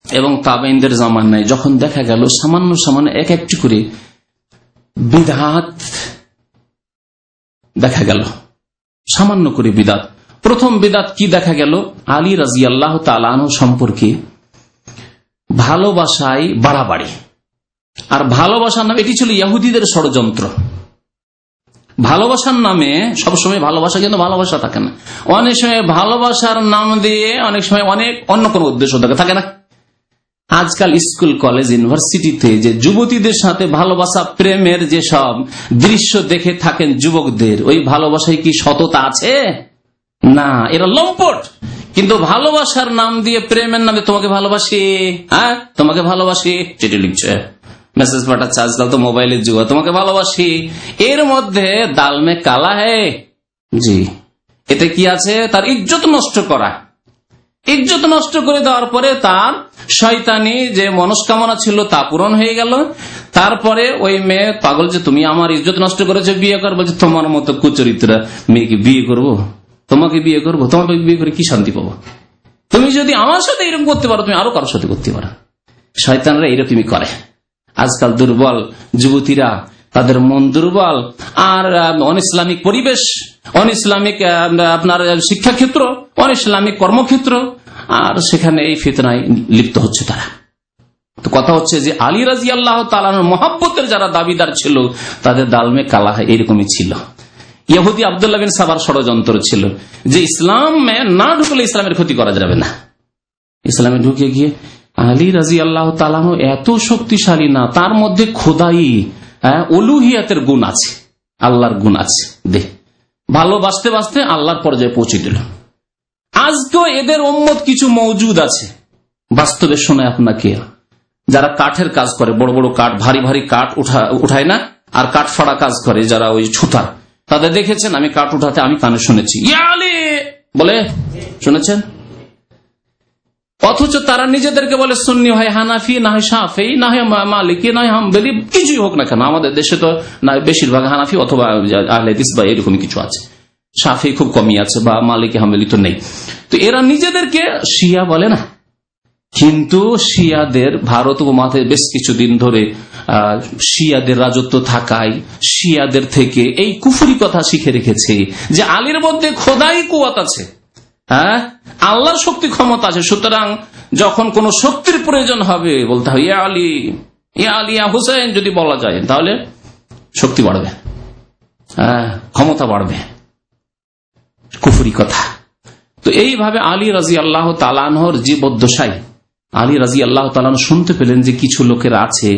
এবং তাবেঈনদের জামানায় যখন দেখা গেল সামান্য সামান্য এক একটি করে বিদআত দেখা গেল, সামান্য করে বিদআত। প্রথম বিদআত কি দেখা গেল? আলী রাদিয়াল্লাহু তাআলা আনহু সম্পর্কে ভালোবাসায় বাড়াবাড়ি। আর ভালোবাসার নামে, এটি ছিল ইহুদিদের ষড়যন্ত্র। ভালোবাসার নামে সবসময় ভালোবাসা, কিন্তু ভালোবাসা থাকে না। অনেক সময় ভালোবাসার নাম দিয়ে অনেক সময় অনেক অন্য কোন উদ্দেশ্য থাকে না। আজকাল স্কুল, কলেজ, ইউনিভার্সিটিতে যে যুবতীদের সাথে ভালোবাসা, প্রেমের যে সব দৃশ্য দেখে থাকেন যুবকদের, ওই ভালোবাসায় কি সততা আছে? না, এরা লম্পট। কিন্তু ভালোবাসার নাম দিয়ে, প্রেমের নামে তোমাকে ভালোবাসি, হ্যাঁ তোমাকে ভালোবাসি, চিঠি লিখছে, মেসেজ পাঠাচ্ছে, আজকাল তো মোবাইলের যুগ, তোমাকে ভালোবাসি, এর মধ্যে দাল মে কালা হ্যায়। জি, এতে কি আছে? তার ইজ্জত নষ্ট করা। ইজ্জত নষ্ট করে দেওয়ার পরে তার শয়তানি যে মনস্কামনা ছিল তা পূরণ হয়ে গেল। তারপরে ওই মেয়ে পাগল, যে তুমি আমার ইজ্জত নষ্ট করেছো, বিয়ে কর। বলছে তোমার মতো কুচরিত্রা মেয়েকে বিয়ে করবো, তোমাকে বিয়ে করবো, তোমাকে বিয়ে করে কি শান্তি পাবো? তুমি যদি আমার সাথে এরকম করতে পারো, তুমি আরো কারোর সাথে করতে পারো। শয়তানরা এরকমই করে। আজকাল দুর্বল যুবতীরা, তাদের মন দুর্বল, আর অন ইসলামিক পরিবেশ, অন ইসলামিক আপনার শিক্ষাক্ষেত্র, অন ইসলামিক কর্মক্ষেত্র, আর সেখানে এই ফিতনায় লিপ্ত হচ্ছে তারা। তো কথা হচ্ছে যে আলী রাদিয়াল্লাহু তাআলার মহব্বতের যারা দাবিদার ছিল, তাদের দালমে কালা এরকমই ছিল। ইহুদি আব্দুল্লাহ বিন সাবার ষড়যন্ত্র ছিল যে ইসলামে না ঢুকলে ইসলামের ক্ষতি করা যাবে না। ইসলামে ঢুকে গিয়ে আলী রাদিয়াল্লাহু তাআলা এত শক্তিশালী না, তার মধ্যে খোদাই, উলুহিয়াতের গুণ আছে, আল্লাহর গুণ আছে। ভালোবাসতে বাসতে আল্লাহর পর্যায়ে পৌঁছে দিল। আজকেও এদের উম্মত কিছু মওজুদ আছে, বাস্তবে শোনায় আপনাকে, যারা কাঠের কাজ করে, বড় বড় কাঠ, ভারী ভারী কাঠ উঠায় না, আর কাঠ ফাড়া কাজ করে যারা ওই ছুতার, তাদের দেখেছেন? আমি কাঠ উঠাতে আমি কানে শুনেছি, ইয়া আলী বলে, শুনেছেন? অথচ তারা নিজেদেরকে বলে সুন্নি, হয় হানাফি, না হয় শাফি, না হয় মালিকি, না হয় হাম্বলি, কিছুই হোক না কেন। আমাদের দেশে তো না বেশিরভাগ হানাফি অথবা আহলে হাদিস বা এরকম কিছু আছে, শাফি খুব কমই আছে, বা মালিকি হাম্বলি তো নেই। তো এরা নিজেদেরকে শিয়া বলে না, কিন্তু শিয়াদের ভারত উপমহাদেশে বেশ কিছুদিন ধরে শিয়াদের রাজত্ব থাকায় শিয়াদের থেকে এই কুফরি কথা শিখে রেখেছে যে আলীর মধ্যে খোদাই কুওয়াত আছে, হ্যাঁ, আল্লাহর শক্তি ক্ষমতা আছে। সুতরাং যখন কোন শক্তির প্রয়োজন হবে বলতে হবে ইয়া আলী, ইয়া আলী, ইয়া হুসেন যদি বলা যায়, তাহলে শক্তি বাড়বে, হ্যাঁ, ক্ষমতা বাড়বে। কুফরি কথা। তো এইভাবে আলী রাদিয়াল্লাহু তাআলা আনহুর জীবদ্দশায় আলী রাদিয়াল্লাহু তাআলা শুনতে পেলেন যে কিছু লোকেরা আছে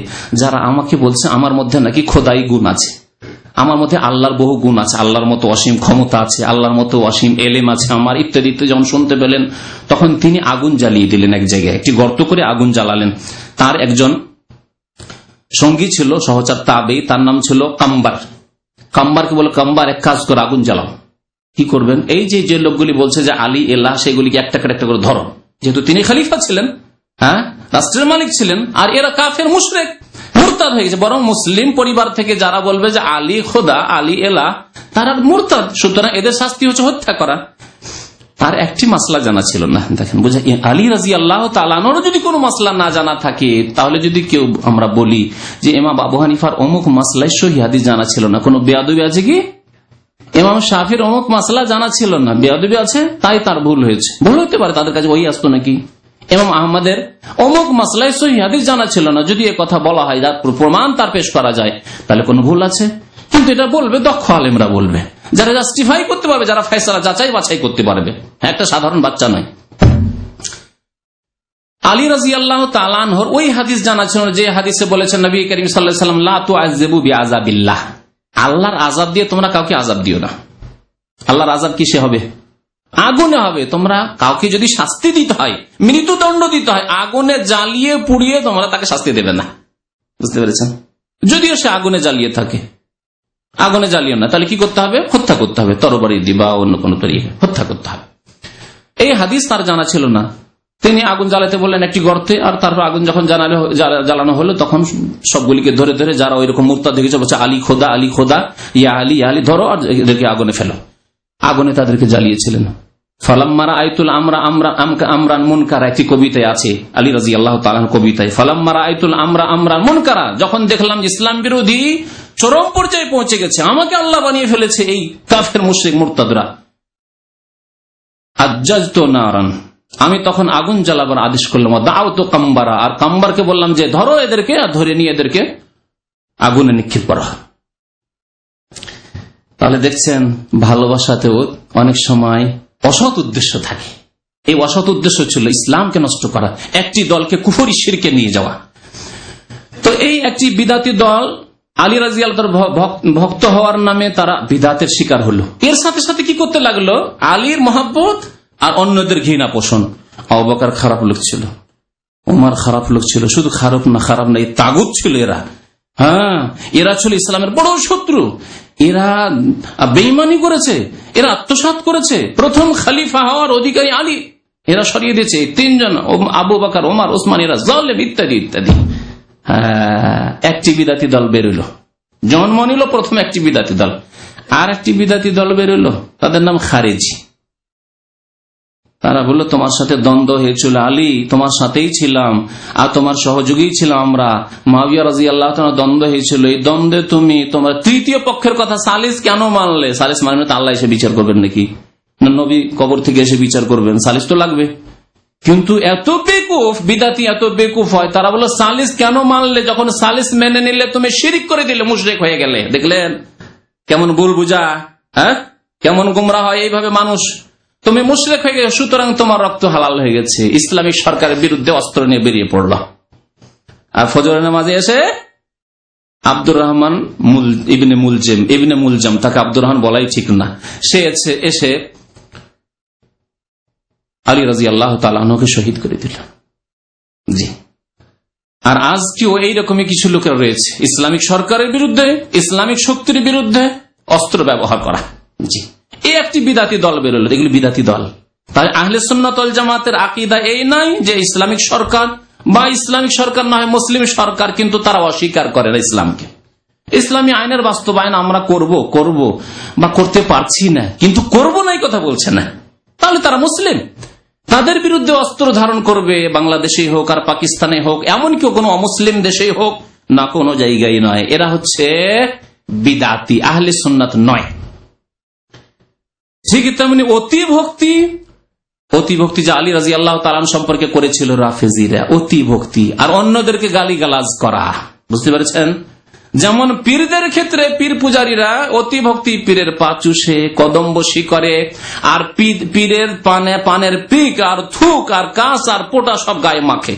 যারা আমাকে বলছে আমার মধ্যে নাকি খোদাই গুণ আছে, আমার মধ্যে আল্লাহর বহু গুণ আছে, আল্লাহর মতো অসীম ক্ষমতা আছে, আল্লাহর মতো অসীম এলেম আছে আমার, ইত্যাদি ইত্যাদি। যখন শুনতে পেলেন তখন তিনি আগুন জ্বালিয়ে দিলেন, এক জায়গায় একটি গর্ত করে আগুন জ্বালালেন। তার একজন সঙ্গী ছিল, সহচর তাবেঈ, তার নাম ছিল কাম্বার। কাম্বারকে বলে, কাম্বার এক কাজ করে আগুন জ্বালাও। কি করবেন? এই যে লোকগুলি বলছে যে আলী এলাহ, সেগুলিকে একটা করে ধরো, যেহেতু তিনি খলিফা ছিলেন, হ্যাঁ, রাষ্ট্রের মালিক ছিলেন, আর এরা কাফের মুশরিক মুরতাদ হয়ে গেছে। বরং মুসলিম পরিবার থেকে যারা বলবে যে আলী খোদা, আলী এলাহ, তারা মুরতাদ। সুতরাং এদের শাস্তি হচ্ছে হত্যা করা। তার একটি মাসলা জানা ছিল না। দেখেন, বোঝা, আলী রাদিয়াল্লাহু তাআলা আনহুর যদি কোনো মাসলা না জানা থাকে, তাহলে যদি কেউ আমরা বলি যে ইমাম আবু হানিফার অমুক মাসলায় সহিহ হাদিস জানা ছিল না, কোনো বেয়াদবি আছে কি? ইমাম শাফির অমুক মাসলা জানা ছিল না, বেয়াদবি আছে, তাই তার ভুল হয়েছে। ভুল হতে পারে, তাদের কাছে ওই আসতো নাকি? ইমাম আহমদের অমুক মাসলায় সহিহ হাদিস জানা ছিল না, যদি এ কথা বলা হয়, যার প্রমাণ তার পেশ করা যায়, তাহলে কোনো ভুল আছে? কিন্তু এটা বলবে দক্ষ আলেমরা বলবে, যারা জাস্টিফাই করতে পারবে, যারা ফয়সালা যাচাই বাছাই করতে পারবে, একটা সাধারণ বাচ্চা নয়। আলী রাদিয়াল্লাহু তাআলা আনহুর ওই হাদিস জানা ছিল, যে হাদিসে বলেছেন নবী করিম সাল্লাল্লাহু আলাইহি ওয়াসাল্লাম, লা তুআযযিবু বিআযাবিল্লাহ, আল্লাহর আযাব দিয়ে তোমরা কাউকে আযাব দিও না। আল্লাহর আযাব কিসে হবে? আগুনে হবে। তোমরা কাউকে যদি শাস্তি দিতে হয়, মৃত্যুদণ্ড দিতে হয়, আগুনে জ্বালিয়ে পুড়িয়ে তোমরা তাকে শাস্তি দেবে না। বুঝতে পেরেছেন? যদিও সে আগুনে জ্বালিয়ে থাকে, আগুনে জ্বালিয়ে না, তাহলে কি করতে হবে? হত্যা করতে হবে, তরবারি দিয়ে বা অন্য কোনো তরিকায় হত্যা করতে হবে। এই হাদিস তার জানা ছিল না। তিনি আগুন জ্বালাতে বললেন একটি গর্তে, আর তারপর আগুন যখন জ্বালানো হলো তখন সবগুলিকে ধরে ধরে, যারা ওই রকম মুরতাদ দেখেছে, বলছে আলী খোদা, আলী খোদা, ইয়া আলী, ইয়া আলী, ধরো, আর এদেরকে আগুনে ফেলো। আগুনে তাদেরকে জ্বালিয়েছিলেন। ফালাম্মারা আইতুল আমরান মুনকারা, একটি কবিতায় আছে, আলী রাদিয়াল্লাহু তাআলার কবিতায়, ফালাম্মারা আইতুল আমরান মুনকারা, যখন দেখলাম ইসলাম বিরোধী চরম পর্যায়ে পৌঁছে গেছে, আমাকে আল্লাহ বানিয়ে ফেলেছে এই কাফের মুশরিক মুরতাদরা, আজ্জাজতু নারান, আমি তখন আগুন জ্বালাবার আদেশ করলাম। দাউতু কাম্বারা, আর কাম্বারকে বললাম যে ধরো এদেরকে, আর ধরে নিয়ে এদেরকে আগুনে নিক্ষেপ করা। তাহলে দেখছেন, ভালোবাসাতেও অনেক সময় অসৎ উদ্দেশ্য থাকে। এই অসৎ উদ্দেশ্য ছিল ইসলামকে নষ্ট করা, একটি দলকে কুফরি শিরকে নিয়ে যাওয়া। তো এই একটি বিদাতি দল আলী রাদিয়াল্লাহু ভক্ত হওয়ার নামে তারা বিদাতের শিকার হলো। এর সাথে সাথে কি করতে লাগলো? আলীর মহব্বত আর অন্যদের ঘৃণা পোষণ। আবু বকর খারাপ লোক ছিল, ওমর খারাপ লোক ছিল, শুধু খারাপ না, এই তাগুত ছিল এরা। হ্যাঁ, এরা ছিল ইসলামের বড় শত্রু, এরা বেঈমানি করেছে, এরা আত্মসাৎ করেছে। প্রথম খলিফা হওয়ার অধিকারী আলী, এরা সরিয়ে দিয়েছে। তিনজন, আবু বকর, ওমর, ওসমান, এরা জালেম, ইত্যাদি ইত্যাদি। একটি বিদাতি দল বেরোলো, জন্ম নিল প্রথম একটি বিদাতি দল। আর একটি বিদাতি দল বেরোলো, তাদের নাম খারেজি। তারা বললো, তোমার সাথে দ্বন্দ্ব হয়েছিল আলী, তোমার সাথেই ছিলাম, আর তোমার সহযোগী ছিলাম আমরা, মুআবিয়া রাদিয়াল্লাহু তাআলা, দ্বন্দ্ব হয়েছিল, এই দ্বন্দ্বে তুমি তোমার তৃতীয় পক্ষের কথা সালিস কেন মানলে? সালিস মানে তো আল্লাহ এসে বিচার করবেন নাকি? না নবী কবর থেকে এসে বিচার করবেন? সালিস তো লাগবে। কিন্তু এত বেকুফ বিদাতি, এত বেকুফ হয়, তারা বললো সালিস কেন মানলে? যখন সালিস মেনে নিলে তুমি শিরিক করে দিলে, মুশরিক হয়ে গেলে। দেখলেন কেমন ভুল বুঝা, হ্যাঁ, কেমন গুমরা হয় এইভাবে মানুষ। তুমি মুশরিক হয়ে গেছো, সুতরাং তোমার রক্ত হালাল হয়ে গেছে। ইসলামিক সরকারের বিরুদ্ধে অস্ত্র নিয়ে বেরিয়ে পড়ল। আর ফজরের নামাজে এসে আব্দুর রহমান ইবনে মুলজাম, তাকে আব্দুর রহমান বলাই ঠিক না, সে এসে আলী রাদিয়াল্লাহু তাআলা আনহুকে শহীদ করে দিল। জি, আর আজকেও এইরকমই কিছু লোকের রয়েছে ইসলামিক সরকারের বিরুদ্ধে, ইসলামিক শক্তির বিরুদ্ধে অস্ত্র ব্যবহার করা। জি, এই একটি বিদাতি দল বেরোলো, এগুলি বিদাতি দল। তাই আহলে সুন্নাত ওয়াল জামাতের আকীদা এই নয় যে ইসলামিক সরকার বা ইসলামিক সরকার না হয় মুসলিম সরকার, কিন্তু তারা অস্বীকার করে না ইসলামকে। ইসলামী আইনের বাস্তবায়ন আমরা করব বা করতে পারছি না, কিন্তু করব না এই কথা বলছে না, তাহলে তারা মুসলিম। তাদের বিরুদ্ধে অস্ত্র ধারণ করবে, বাংলাদেশেই হোক আর পাকিস্তানে হোক, এমনকি কোনো অমুসলিম দেশেই হোক না, কোনো জায়গায় নয়। এরা হচ্ছে বিদাতি, আহলে সুন্নাত নয়। ঠিক তেমনি অতি ভক্তি যা আলী রাদিয়াল্লাহু তাআলা সম্পর্কে করেছিল রাফেজিরা, অতি ভক্তি আর অন্যদেরকে গালিগালাজ করা, বুঝতে পেরেছেন? যেমন পীরদের ক্ষেত্রে পীর পূজারীরা অতি ভক্তি, পীরের পা চুষে কদম বসি করে, আর পীরের পানের পিক আর থুক আর কাঁচ আর পোটা সব গায়ে মাখে।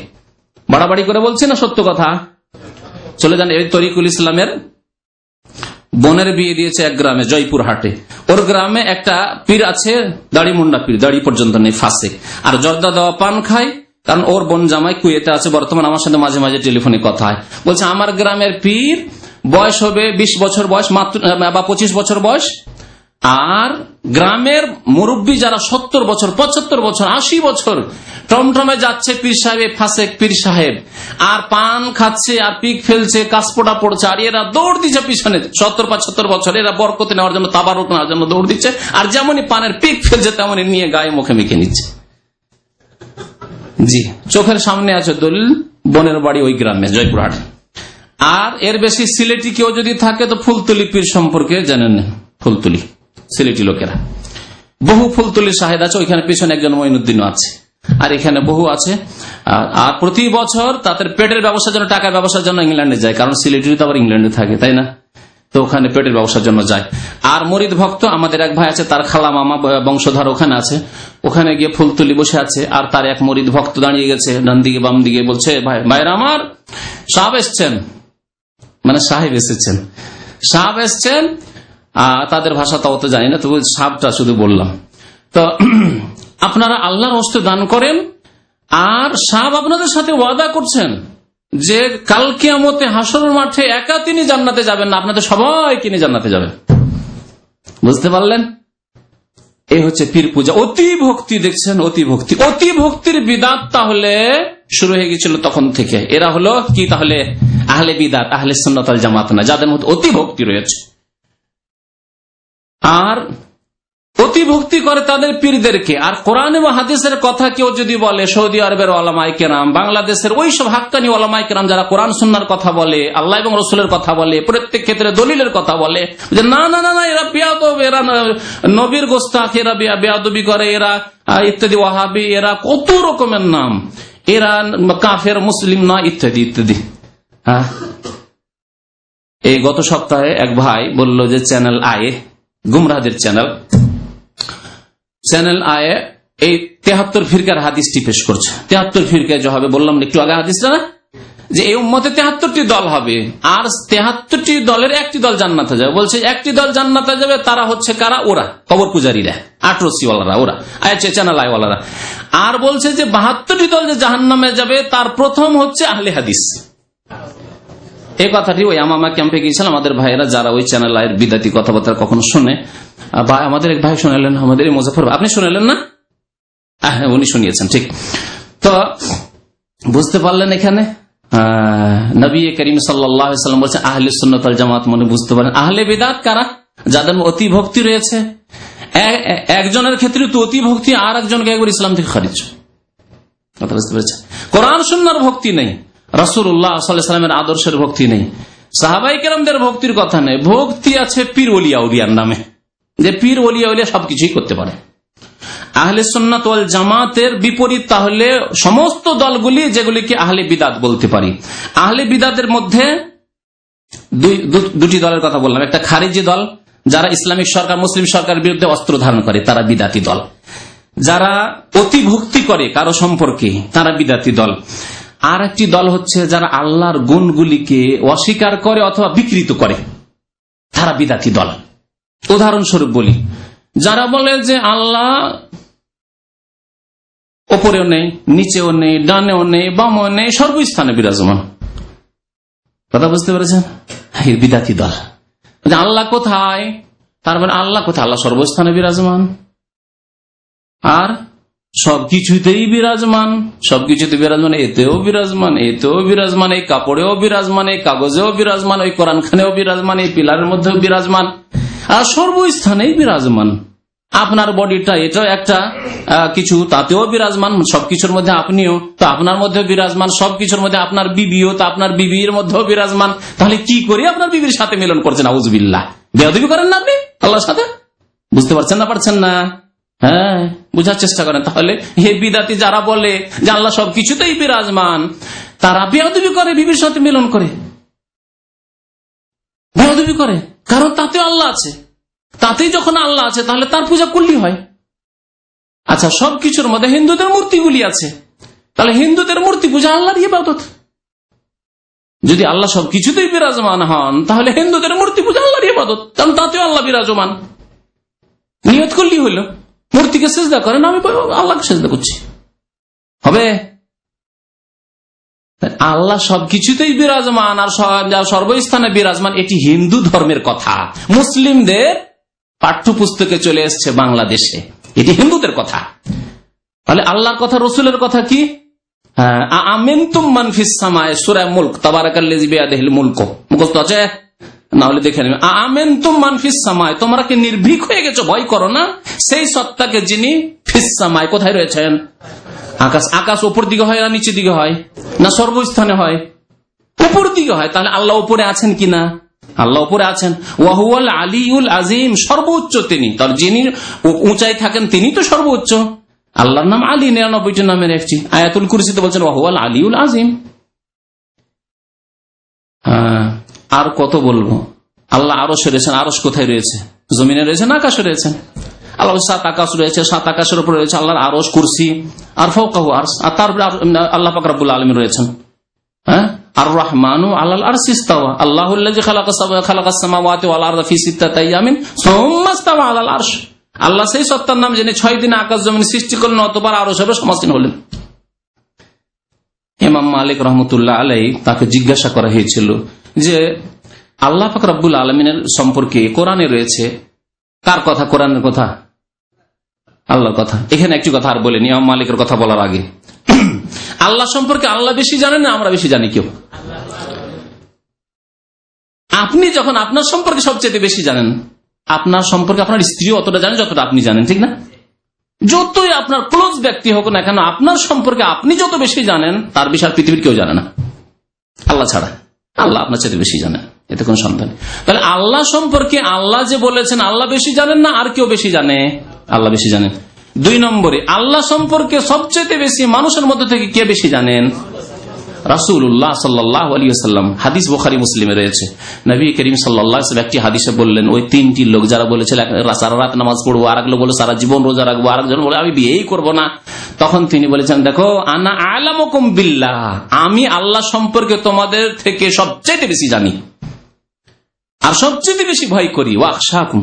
বাড়াবাড়ি করে বলছি না, সত্য কথা। চলে যান, এই তরিকুল ইসলামের বোনের বিয়ে দিয়েছে এক গ্রামে, জয়পুর হাটে। ওর গ্রামে একটা পীর আছে, দাড়ি মুন্ডা পীর, দাড়ি পর্যন্ত নেই, ফাঁসে, আর জর্দা দেওয়া পান খায়। কারণ ওর বোন জামাই কুয়েতে আছে বর্তমান, আমার সাথে মাঝে মাঝে টেলিফোনে কথা হয়। বলছে আমার গ্রামের পীর বয়স হবে 20 বছর বয়স মাত্র, বা 25 বছর বয়স, আর গ্রামের মুরব্বী যারা 70 বছর 75 বছর 80 বছর টমটমে যাচ্ছে পীর সাহেব, ফাসেক পীর সাহেব, আর পান খাচ্ছে আর পিক ফেলছে, কাসপোটা পড়ছে, আর এরা দৌড় দিচ্ছে পিছনে। 70-75 বছর এরা বরকত নেওয়ার জন্য, তাবারুক নেওয়ার জন্য দৌড় দিচ্ছে, আর যেমনই পানের পিক ফেলছে তেমনই নিয়ে গায়ে মুখে মেখে নিচ্ছে। জি, চোখের সামনে আছে দলিল, বোনের বাড়ি ওই গ্রামে জয়পুরহাট। আর এর বেশি সিলেটি কেউ যদি থাকে তো ফুলতুলি পীর সম্পর্কে জানেন, ফুলতুলি সিলেটি লোকেরা, বহু ফুলতুলি শাহেদ আছে, ওইখানে পিছনে একজন মঈনুদ্দিনও আছে, আর এখানে বহু আছে। আর প্রতি বছর তাদের পেটের ব্যবসার জন্য, টাকার ব্যবসার জন্য ইংল্যান্ডে যায়, কারণ সিলেটি তো আবার ইংল্যান্ডে থাকে, তাই না? তো ওখানে পেটের ব্যবসার জন্য যায়। আর মরিদ ভক্ত আমাদের এক ভাই আছে, তার খালা মামা বংশধর ওখানে আছে, ওখানে গিয়ে ফুলতুলি বসে আছে, আর তার এক মরিদ ভক্ত দাঁড়িয়ে গেছে ডান দিকে বাম দিকে, বলছে ভাইরা আমার সাহেব এসছেন, মানে সাহেব এসেছেন, সাহেব এসছেন। তাদের ভাষা তাও তো জানি না, তবু সাহেবটা শুধু বললাম। তো আপনারা আল্লাহর হস্তে দান করেন, আর সাহেব আপনাদের সাথে ওয়াদা করছেন যে কাল কিয়ামতে হাসরের মাঠে একা তিনি জান্নাতে যাবেন না, আপনাদের সবাইকে নিয়ে জান্নাতে যাবেন। বুঝতে পারলেন? এই হচ্ছে পীর পূজা, অতি ভক্তি। দেখছেন, অতি ভক্তি, অতি ভক্তির বিদাত তাহলে শুরু হয়ে গেছিল তখন থেকে। এরা হলো কি তাহলে? আহলে বিদাত, আহলে সুন্নাত ওয়াল জামাত না, যাদের মধ্যে অতি ভক্তি রয়েছে। আর অতি ভক্তি করে তাদের পীরদেরকে। আর কোরআন এবং হাদিসের কথা কেউ যদি বলে, সৌদি আরবের ওলামায়ে কেরাম, বাংলাদেশের ওই সব হাক্কানি ওলামায়ে কেরাম যারা কোরআন সুন্নাহর কথা বলে, আল্লাহ এবং রাসূলের কথা বলে, প্রত্যেক ক্ষেত্রে দলিলের কথা বলে, যে না না না এরা বেয়াদব, এরা নবীর গোস্তাখ, এরা বেয়াদবি করে, এরা ইত্যাদি, ওয়াহাবি, এরা কত রকমের নাম, এরা কাফের, মুসলিম নয়, ইত্যাদি ইত্যাদি। হ্যাঁ, এই গত সপ্তাহে এক ভাই বলল যে চ্যানেল আয়ে, গুমরাহদের চ্যানেল আয়ে এই 73 ফিরকার হাদিসটি পেশ করছে। 73 ফিরকায় হবে, বললাম একটু আগে হাদিসটা না, যে এই উম্মতে 73টি দল হবে, আর 73টি দলের একটি দল জান্নাতে যাবে। বলছে একটি দল জান্নাতে যাবে, তারা হচ্ছে কারা? ওরা কবর পূজারীরা, আটরসিওয়ালারা, ওরা চ্যানেল আয়ওয়ালারা। আর বলছে যে 72টি দল যে জাহান্নামে যাবে, তার প্রথম হচ্ছে আহলে হাদিস। এই কথাটি ওই আমামা ক্যাম্পে গিয়েছিলাম, আমাদের ভাইয়েরা যারা ওই চ্যানেল আয়ের বিদাতি কথাবার্তা কখনো শুনে, আমাদের এক ভাই শোনালেন, আমাদের এই মুজাফফর, আপনি শুনালেন না? হ্যাঁ, উনি শুনিয়েছেন, ঠিক। তো বুঝতে পারলেন এখানে নবী করিম সাল্লাল্লাহু আলাইহি ওয়াসাল্লাম বলছেন আহলে সুন্নাত ওয়াল জামাত, মানে বুঝতে পারেন আহলে বিদআত কারা? যাদের অতি ভক্তি রয়েছে। একজনের ক্ষেত্রে তো অতি ভক্তি, আর একজনকে একবার ইসলাম থেকে খারিজ। কথা বুঝতে পেরেছেন? কোরআন সুন্নাহর ভক্তি নেই, রাসূলুল্লাহ সাল্লাল্লাহু আলাইহি ওয়াসাল্লামের আদর্শের ভক্তি নেই, সাহাবায়ে কেরামদের ভক্তির কথা নেই। ভক্তি আছে পীর ওলিয়া উলিয়ার নামে, যে পীর ওলিয়া উলিয়া সবকিছুই করতে পারে। আহলে সুন্নাত ওয়াল জামাতের বিপরীত তাহলে সমস্ত দলগুলি, যেগুলিকে আহলে বিদাত বলতে পারি। আহলে বিদাতের মধ্যে দুটি দলের কথা বললাম। একটা খারিজি দল, যারা ইসলামিক সরকার, মুসলিম সরকারের বিরুদ্ধে অস্ত্র ধারণ করে, তারা বিদাতি দল। যারা অতি ভক্তি করে কারো সম্পর্কে, তারা বিদাতি দল। আর একটি দল হচ্ছে যারা আল্লাহর গুণগুলিকে অস্বীকার করে অথবা বিকৃত করে, তারা বিদাতি দল। উদাহরণস্বরূপ বলি, যারা বলে যে আল্লাহ ওপরেও নেই, নিচেও নেই, ডানেও নেই, বামেও নেই, সর্বস্থানে বিরাজমান। কথা বুঝতে পেরেছেন? বিদাতি দল। আল্লাহ কোথায়? তার মানে আল্লাহ কোথায়? আল্লাহ সর্বস্থানে বিরাজমান, আর সবকিছুতেই বিরাজমান, সবকিছুতে বিরাজমান, এতেও বিরাজমান, এতেও বিরাজমান, এই কাপড়েও বিরাজমান, এই কাগজেও বিরাজমান, ওই কোরআন খানেও বিরাজমান, এই পিলারের মধ্যেও বিরাজমান, আর সর্বস্থানেই বিরাজমান। আপনার বডিটা এটাও একটা কিছু, তাতেও বিরাজমান, সবকিছুর মধ্যে আপনিও তো আপনার মধ্যে বিরাজমান, সবকিছুর মধ্যে আপনার বিবিও তো আপনার বিবির মধ্যেও বিরাজমান। তাহলে কি করে আপনার বিবির সাথে মিলন করছেন? আউযুবিল্লাহ, বেয়াদবি করেন না আপনি আল্লাহর সাথে? বুঝতে পারছেন না? পারছেন না? হ্যাঁ, বুঝার চেষ্টা করেন। তাহলে হে বিদাতি যারা বলে যে আল্লাহ সবকিছুতেই বিরাজমান, তারা বেয়াদবি করে, বিবির সাথে মিলন করে, বেয়াদবি করে, কারণ তাতেও আল্লাহ আছে। তাতেই যখন আল্লাহ আছে তাহলে তার পূজা করলেই হয়। আচ্ছা, সবকিছুর মধ্যে হিন্দুদের মূর্তিগুলি আছে, তাহলে হিন্দুদের মূর্তি পূজা আল্লাহর ইবাদত। যদি আল্লাহ সবকিছুতেই বিরাজমান হন তাহলে হিন্দুদের মূর্তি পূজা আল্লাহর ইবাদত, কারণ তাতেও আল্লাহ বিরাজমান। নিয়ত করলেই হইল, মূর্তিকে সেজদা করেন, আমি আল্লাহকে সেজদা করছি, হবে? আল্লাহ সবকিছুতেই বিরাজমান আর সর্বস্থানে বিরাজমান, এটি হিন্দু ধর্মের কথা। মুসলিমদের পাঠ্যপুস্তকে চলে এসছে বাংলাদেশে, এটি হিন্দুদের কথা। তাহলে আল্লাহর কথা, রসুলের কথা কি? আমিনতুম মান ফিস সামায়ে, সূরা মুলক, তাবারাকাল্লাযী বিয়াদিহিল মুলক, মুখস্থ আছে না হলে দেখে নেবেন। আমিনতুম মান ফিস সামায়ে, তোমরা কি নির্ভীক হয়ে গেছো, ভয় করো না সেই সত্তাকে যিনি ফিস সামায়ে, কোথায় রয়েছেন? আকাশ। আকাশ উপর দিকে হয় না নিচের দিকে হয়, না সর্বস্থানে হয়? উপর দিকে হয়। তাহলে আল্লাহ উপরে আছেন কিনা? আল্লাহ উপরে আছেন। ওয়াহুয়াল আলিউল আজিম, সর্বোচ্চ তিনি, তার যিনি উঁচাই থাকেন তিনি তো সর্বোচ্চ। আল্লাহর নাম আলী, 99টি নামের একটি। আয়াতুল কুরসিতে বলছেন ওয়াহুয়াল আলিউল আজিম। আর কত বলবো? আল্লাহ আরশে রয়েছেন। আরশ কোথায় রয়েছে? জমিনে রয়েছেন, আকাশে রয়েছেন। আল্লাহ 7 আকাশ রয়েছে, 7 আকাশের উপরে রয়েছে আল্লাহর আরশ, কুরসি, আর ফাওকাহু আরশ, আর তারপরে আল্লাহ পাক রব্বুল আলামিন রয়েছেন। হ্যাঁ, আর রহমানু আলাল আরশি ইস্তাওয়া, আল্লাহুল্লাযী খালাকাস সামাওয়াতি ওয়াল আরদা ফি সিত্তাতি আইয়ামিন সুম্মা ইস্তাওয়া আলাল আরশ। আল্লাহ সেই সত্তার নাম যিনি 6 দিনে আকাশ জমিন সৃষ্টি করলেন, অতবার আরশের সমাসীন হলেন। ইমাম মালিক রাহমাতুল্লাহ আলাইহি, তাকে জিজ্ঞাসা করা হয়েছিল যে আল্লাহ পাক রব্বুল আলামিনের সম্পর্কে কোরআনে রয়েছে, কার কথা? কোরআনের কথা, আল্লাহর কথা। এখানে একটি কথা আর বলেনি ইমাম মালিকের কথা বলার আগে, আল্লাহ সম্পর্কে আল্লাহ বেশি জানেন না আমরা বেশি জানি? কেউ? আপনি যখন আপনার সম্পর্কে সবচেয়ে বেশি জানেন, আপনার সম্পর্কে আপনার স্ত্রীও অতটা জানেন যতটা আপনি জানেন, ঠিক না? যতই আপনার ক্লোজ ব্যক্তি হোক না কেন, আপনার সম্পর্কে আপনি যত বেশি জানেন তার বিষয় পৃথিবীর কেউ জানে না, আল্লাহ ছাড়া। আল্লাহ আপনার চেয়ে বেশি জানেন, এতে কোন সন্দেহ নেই। তাহলে আল্লাহ সম্পর্কে আল্লাহ যে বলেছেন আল্লাহ বেশি জানেন না, আর কেউ বেশি জানে? আল্লাহ বেশি জানেন। 2 নম্বরে, আল্লাহ সম্পর্কে সবচেয়ে বেশি মানুষের মধ্যে থেকে কে বেশি জানেন? রাসূলুল্লাহ সাল্লাল্লাহু আলাইহি ওয়াসাল্লাম। হাদিস বুখারী মুসলিমে রয়েছে। নবী করিম সাল্লাল্লাহু আলাইহি ওয়াসাল্লাম একটি হাদিসে বললেন, ওই 3টি লোক যারা বলেছিল সারা রাত নামাজ পড়বো, আর এক লোক বলে সারা জীবন রোজা রাখবো, আর একজন বলে আমি বিয়েই করবো না, তখন তিনি বলেছেন, দেখো আনা আ'লামুকুম বিল্লাহ, আমি আল্লাহ সম্পর্কে তোমাদের থেকে সবচেয়ে বেশি জানি আর সবচেয়ে বেশি ভয় করি। ওয়াখশাকুম,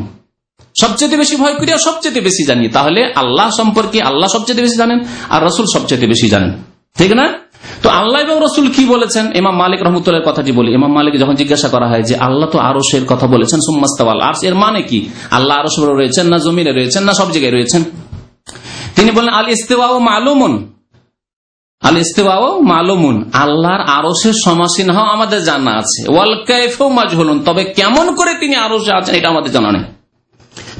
সবচেয়ে বেশি ভয় করি আর সবচেয়ে বেশি জানি। তাহলে আল্লাহ সম্পর্কে আল্লাহ সবচেয়ে বেশি জানেন আর রাসূল সবচেয়ে বেশি জানেন, ঠিক না? তো আল্লাহ এবং রাসূল কি বলেছেন? ইমাম মালিক রাহমাতুল্লাহর কথাটি বলি। ইমাম মালিক যখন জিজ্ঞাসা করা হয় যে আল্লাহ তো আরশের কথা বলেছেন, সুম্মাস্তাওয়াল আরশ, এর মানে কি? আল্লাহ আরশে রয়েছেন না জমিনে রয়েছেন না সব জায়গায় রয়েছেন? তিনি বলেন আল ইস্তিওয়াউ মালুমুন, আল ইস্তিওয়াউ মালুমুন, আল্লাহর আরশের সমাসীন হওয়া আমাদের জানা আছে। ওয়াল কাইফু মাজহুলুন, তবে কেমন করে তিনি আরশে আছেন এটা আমাদের জানা নেই।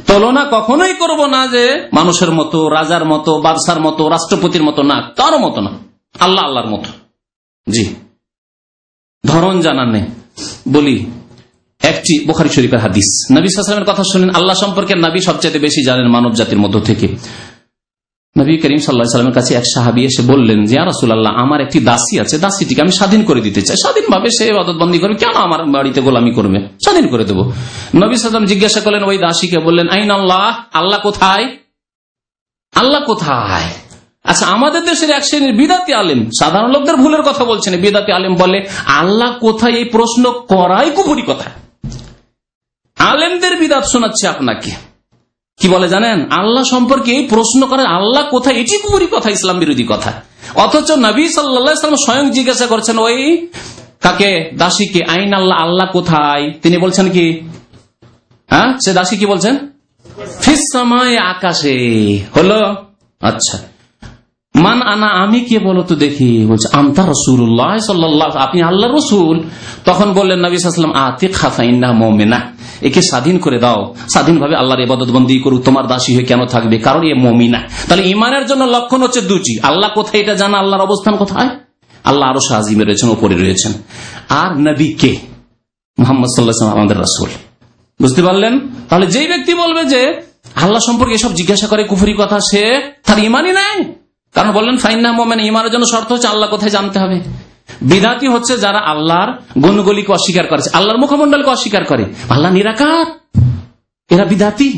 তুলনা কখনোই করব না যে মানুষের মতো, রাজার মতো, বাদশার মতো, রাষ্ট্রপতির মতো, না, কারো মতো না, আল্লাহ আল্লাহর মতো। জি, ধরন জানা নেই। বলি একটি বুখারী শরীফের হাদিস, নবী সাল্লাল্লাহু আলাইহি ওয়াসাল্লামের কথা শুনেন। আল্লাহ সম্পর্কে নবী সবচেয়ে বেশি জানেন মানব জাতির মধ্য থেকে। নবী করিম সাল্লাল্লাহু আলাইহি ওয়াসাল্লামের কাছে এক সাহাবী এসে বললেন যে ইয়া রাসূলুল্লাহ, আমার একটি দাসী আছে, দাসীটিকে আমি স্বাধীন করে দিতে চাই। স্বাধীনভাবে সে ইবাদতবন্দি করবে, কেন আমার বাড়িতে গোলামি করবে? স্বাধীন করে দেব। নবী সাল্লাল্লাহু আলাইহি ওয়াসাল্লাম জিজ্ঞাসা করলেন ওই দাসীকে, বললেন আইন আল্লাহ, আল্লাহ কোথায়? আল্লাহ কোথায়? আচ্ছা, আমাদের দেশের এক শ্রেণীর বিদাতি আলেম, সাধারণ লোকদের ভুলের কথা বলছেন, বিদাতি আলেম বলে আল্লাহ কোথায়, এই প্রশ্ন করাই কুফরি কথা। আলেমদের বিদাত শোনাচ্ছে আপনাকে। কি বলে জানেন? আল্লাহ সম্পর্কে এই প্রশ্ন করেন আল্লাহ কোথায়, এটি কুফরি কথা, ইসলাম বিরোধী কথা। অথচ নবী সাল্লাল্লাহু আলাইহি ওয়াসাল্লাম স্বয়ং জিজ্ঞাসা করছেন ওই কাকে? দাসীকে, আইন আল্লাহ, আল্লাহ কোথায়? তিনি বলছেন কি? হ্যাঁ, সে দাসী কি বলছেন? ফিস সামায়ে, আকাশে। হলো? আচ্ছা, মান আনা, আমি কে বলো তো দেখি। বলছে আনতা রাসূলুল্লাহ সাল্লাল্লাহু, আপনি আল্লাহর রাসূল। তখন বললেন নবী সাল্লাল্লাহু আলাইহি ওয়াসাল্লাম, আতিকহা ফাইন্নাহা মুমিনা, একে স্বাধীন করে দাও, স্বাধীনভাবে আল্লাহর ইবাদত বন্দী করুক, তোমার দাসী হয়ে কেন থাকবে, কারণ এ মুমিনা। তাহলে ঈমানের জন্য লক্ষণ হচ্ছে দুটি, আল্লাহ কোথায় এটা জানা, আল্লাহর অবস্থান কোথায়, আল্লাহ আরশ আজিমে রয়েছেন, উপরে রয়েছেন, আর নবী কে, মুহাম্মদ সাল্লাল্লাহু আলাইহি ওয়াসাল্লাম আমাদের রাসূল। বুঝতে পারলেন? তাহলে যেই ব্যক্তি বলবে যে আল্লাহ সম্পর্কে এসব জিজ্ঞাসা করে কুফরি কথা, সে তার ঈমানই নাই। কারণ বললেন ফাইন্নাহা মুমিনা, ঈমানের জন্য শর্ত হচ্ছে আল্লাহ কোথায় জানতে হবে। বিদাতি হচ্ছে যারা আল্লাহর গুণগুলিকে অস্বীকার করেছে, আল্লাহর মুখমণ্ডলকে অস্বীকার করে, আল্লাহ নিরাকার, এরা বিদাতি।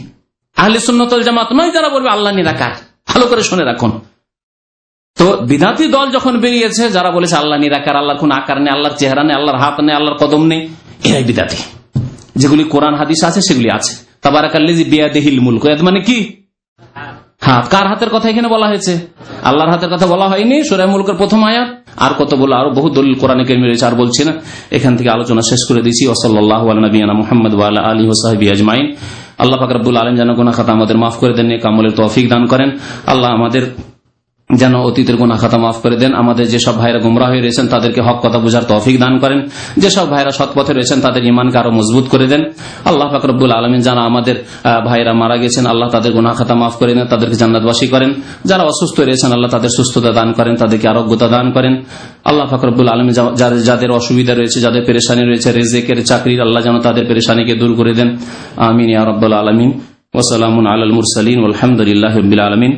আহলে সুন্নাত ওয়াল জামাত নয় যারা বলবে আল্লাহ নিরাকার। ভালো করে শুনে রাখুন। তো বিদাতি দল যখন বেরিয়েছে, যারা বলেছে আল্লাহ নিরাকার, আল্লাহর কোন আকার নেই, আল্লাহর চেহারা নেই, আল্লাহর হাত নেই, আল্লাহর কদম নেই, এরাই বিদাতি। যেগুলি কোরআন হাদিস আছে সেগুলি আছে। তাবারাকাল্লাযী বিয়াদিহিল মুলক, এর মানে কি হাত। কার হাতের কথা এখানে বলা হয়েছে? আল্লাহর হাতের কথা বলা হয়নি। সূরা মুলকের প্রথম আয়াত। আর কত বলা, আরো বহু দলিল কোরআনে কারিমে রয়েছে, আর বলছি না। এখান থেকে আলোচনা শেষ করে দিয়েছি। ওয়াসাল্লাল্লাহু আলা নবিয়িনা মুহাম্মদ ওয়া আলা আলিহি ওয়া সাহবিহি আজমাইন। আল্লাহ পাক রব্বুল আলামিন যেন গুনাহ খাতা আমাদের মাফ করে দেন, নেক আমলের তৌফিক দান করেন। আল্লাহ আমাদের যেন অতীতের গুনাহ খাতা মাফ করে দেন। আমাদের যেসব ভাইরা গুমরাহ হয়ে রয়েছেন তাদেরকে হক কথা বোঝার তৌফিক দান করেন। যেসব ভাইরা সৎ পথে রয়েছেন তাদের ঈমানকে আরো মজবুত করে দেন। আল্লাহ পাক রব্বুল আলামিন যারা আমাদের ভাইরা মারা গেছেন, আল্লাহ তাদের গুনাহ খাতা মাফ করে দেন, তাদেরকে জান্নাতবাসী করেন। যারা অসুস্থ রয়েছেন, আল্লাহ তাদের সুস্থতা দান করেন, তাদেরকে আরোগ্যতা দান করেন। আল্লাহ পাক রব্বুল আলামিন যাদের অসুবিধা রয়েছে, যাদের পেরেশানি রয়েছে, রিজেকের, চাকরির, আল্লাহ যেন তাদের পেরেশানিকে দূর করে দেন। আমিন ইয়া রাব্বাল আলামিন। ওয়া সালামুন আলাল মুরসালিন ওয়ালহামদুলিল্লাহি রাব্বিল আলামিন।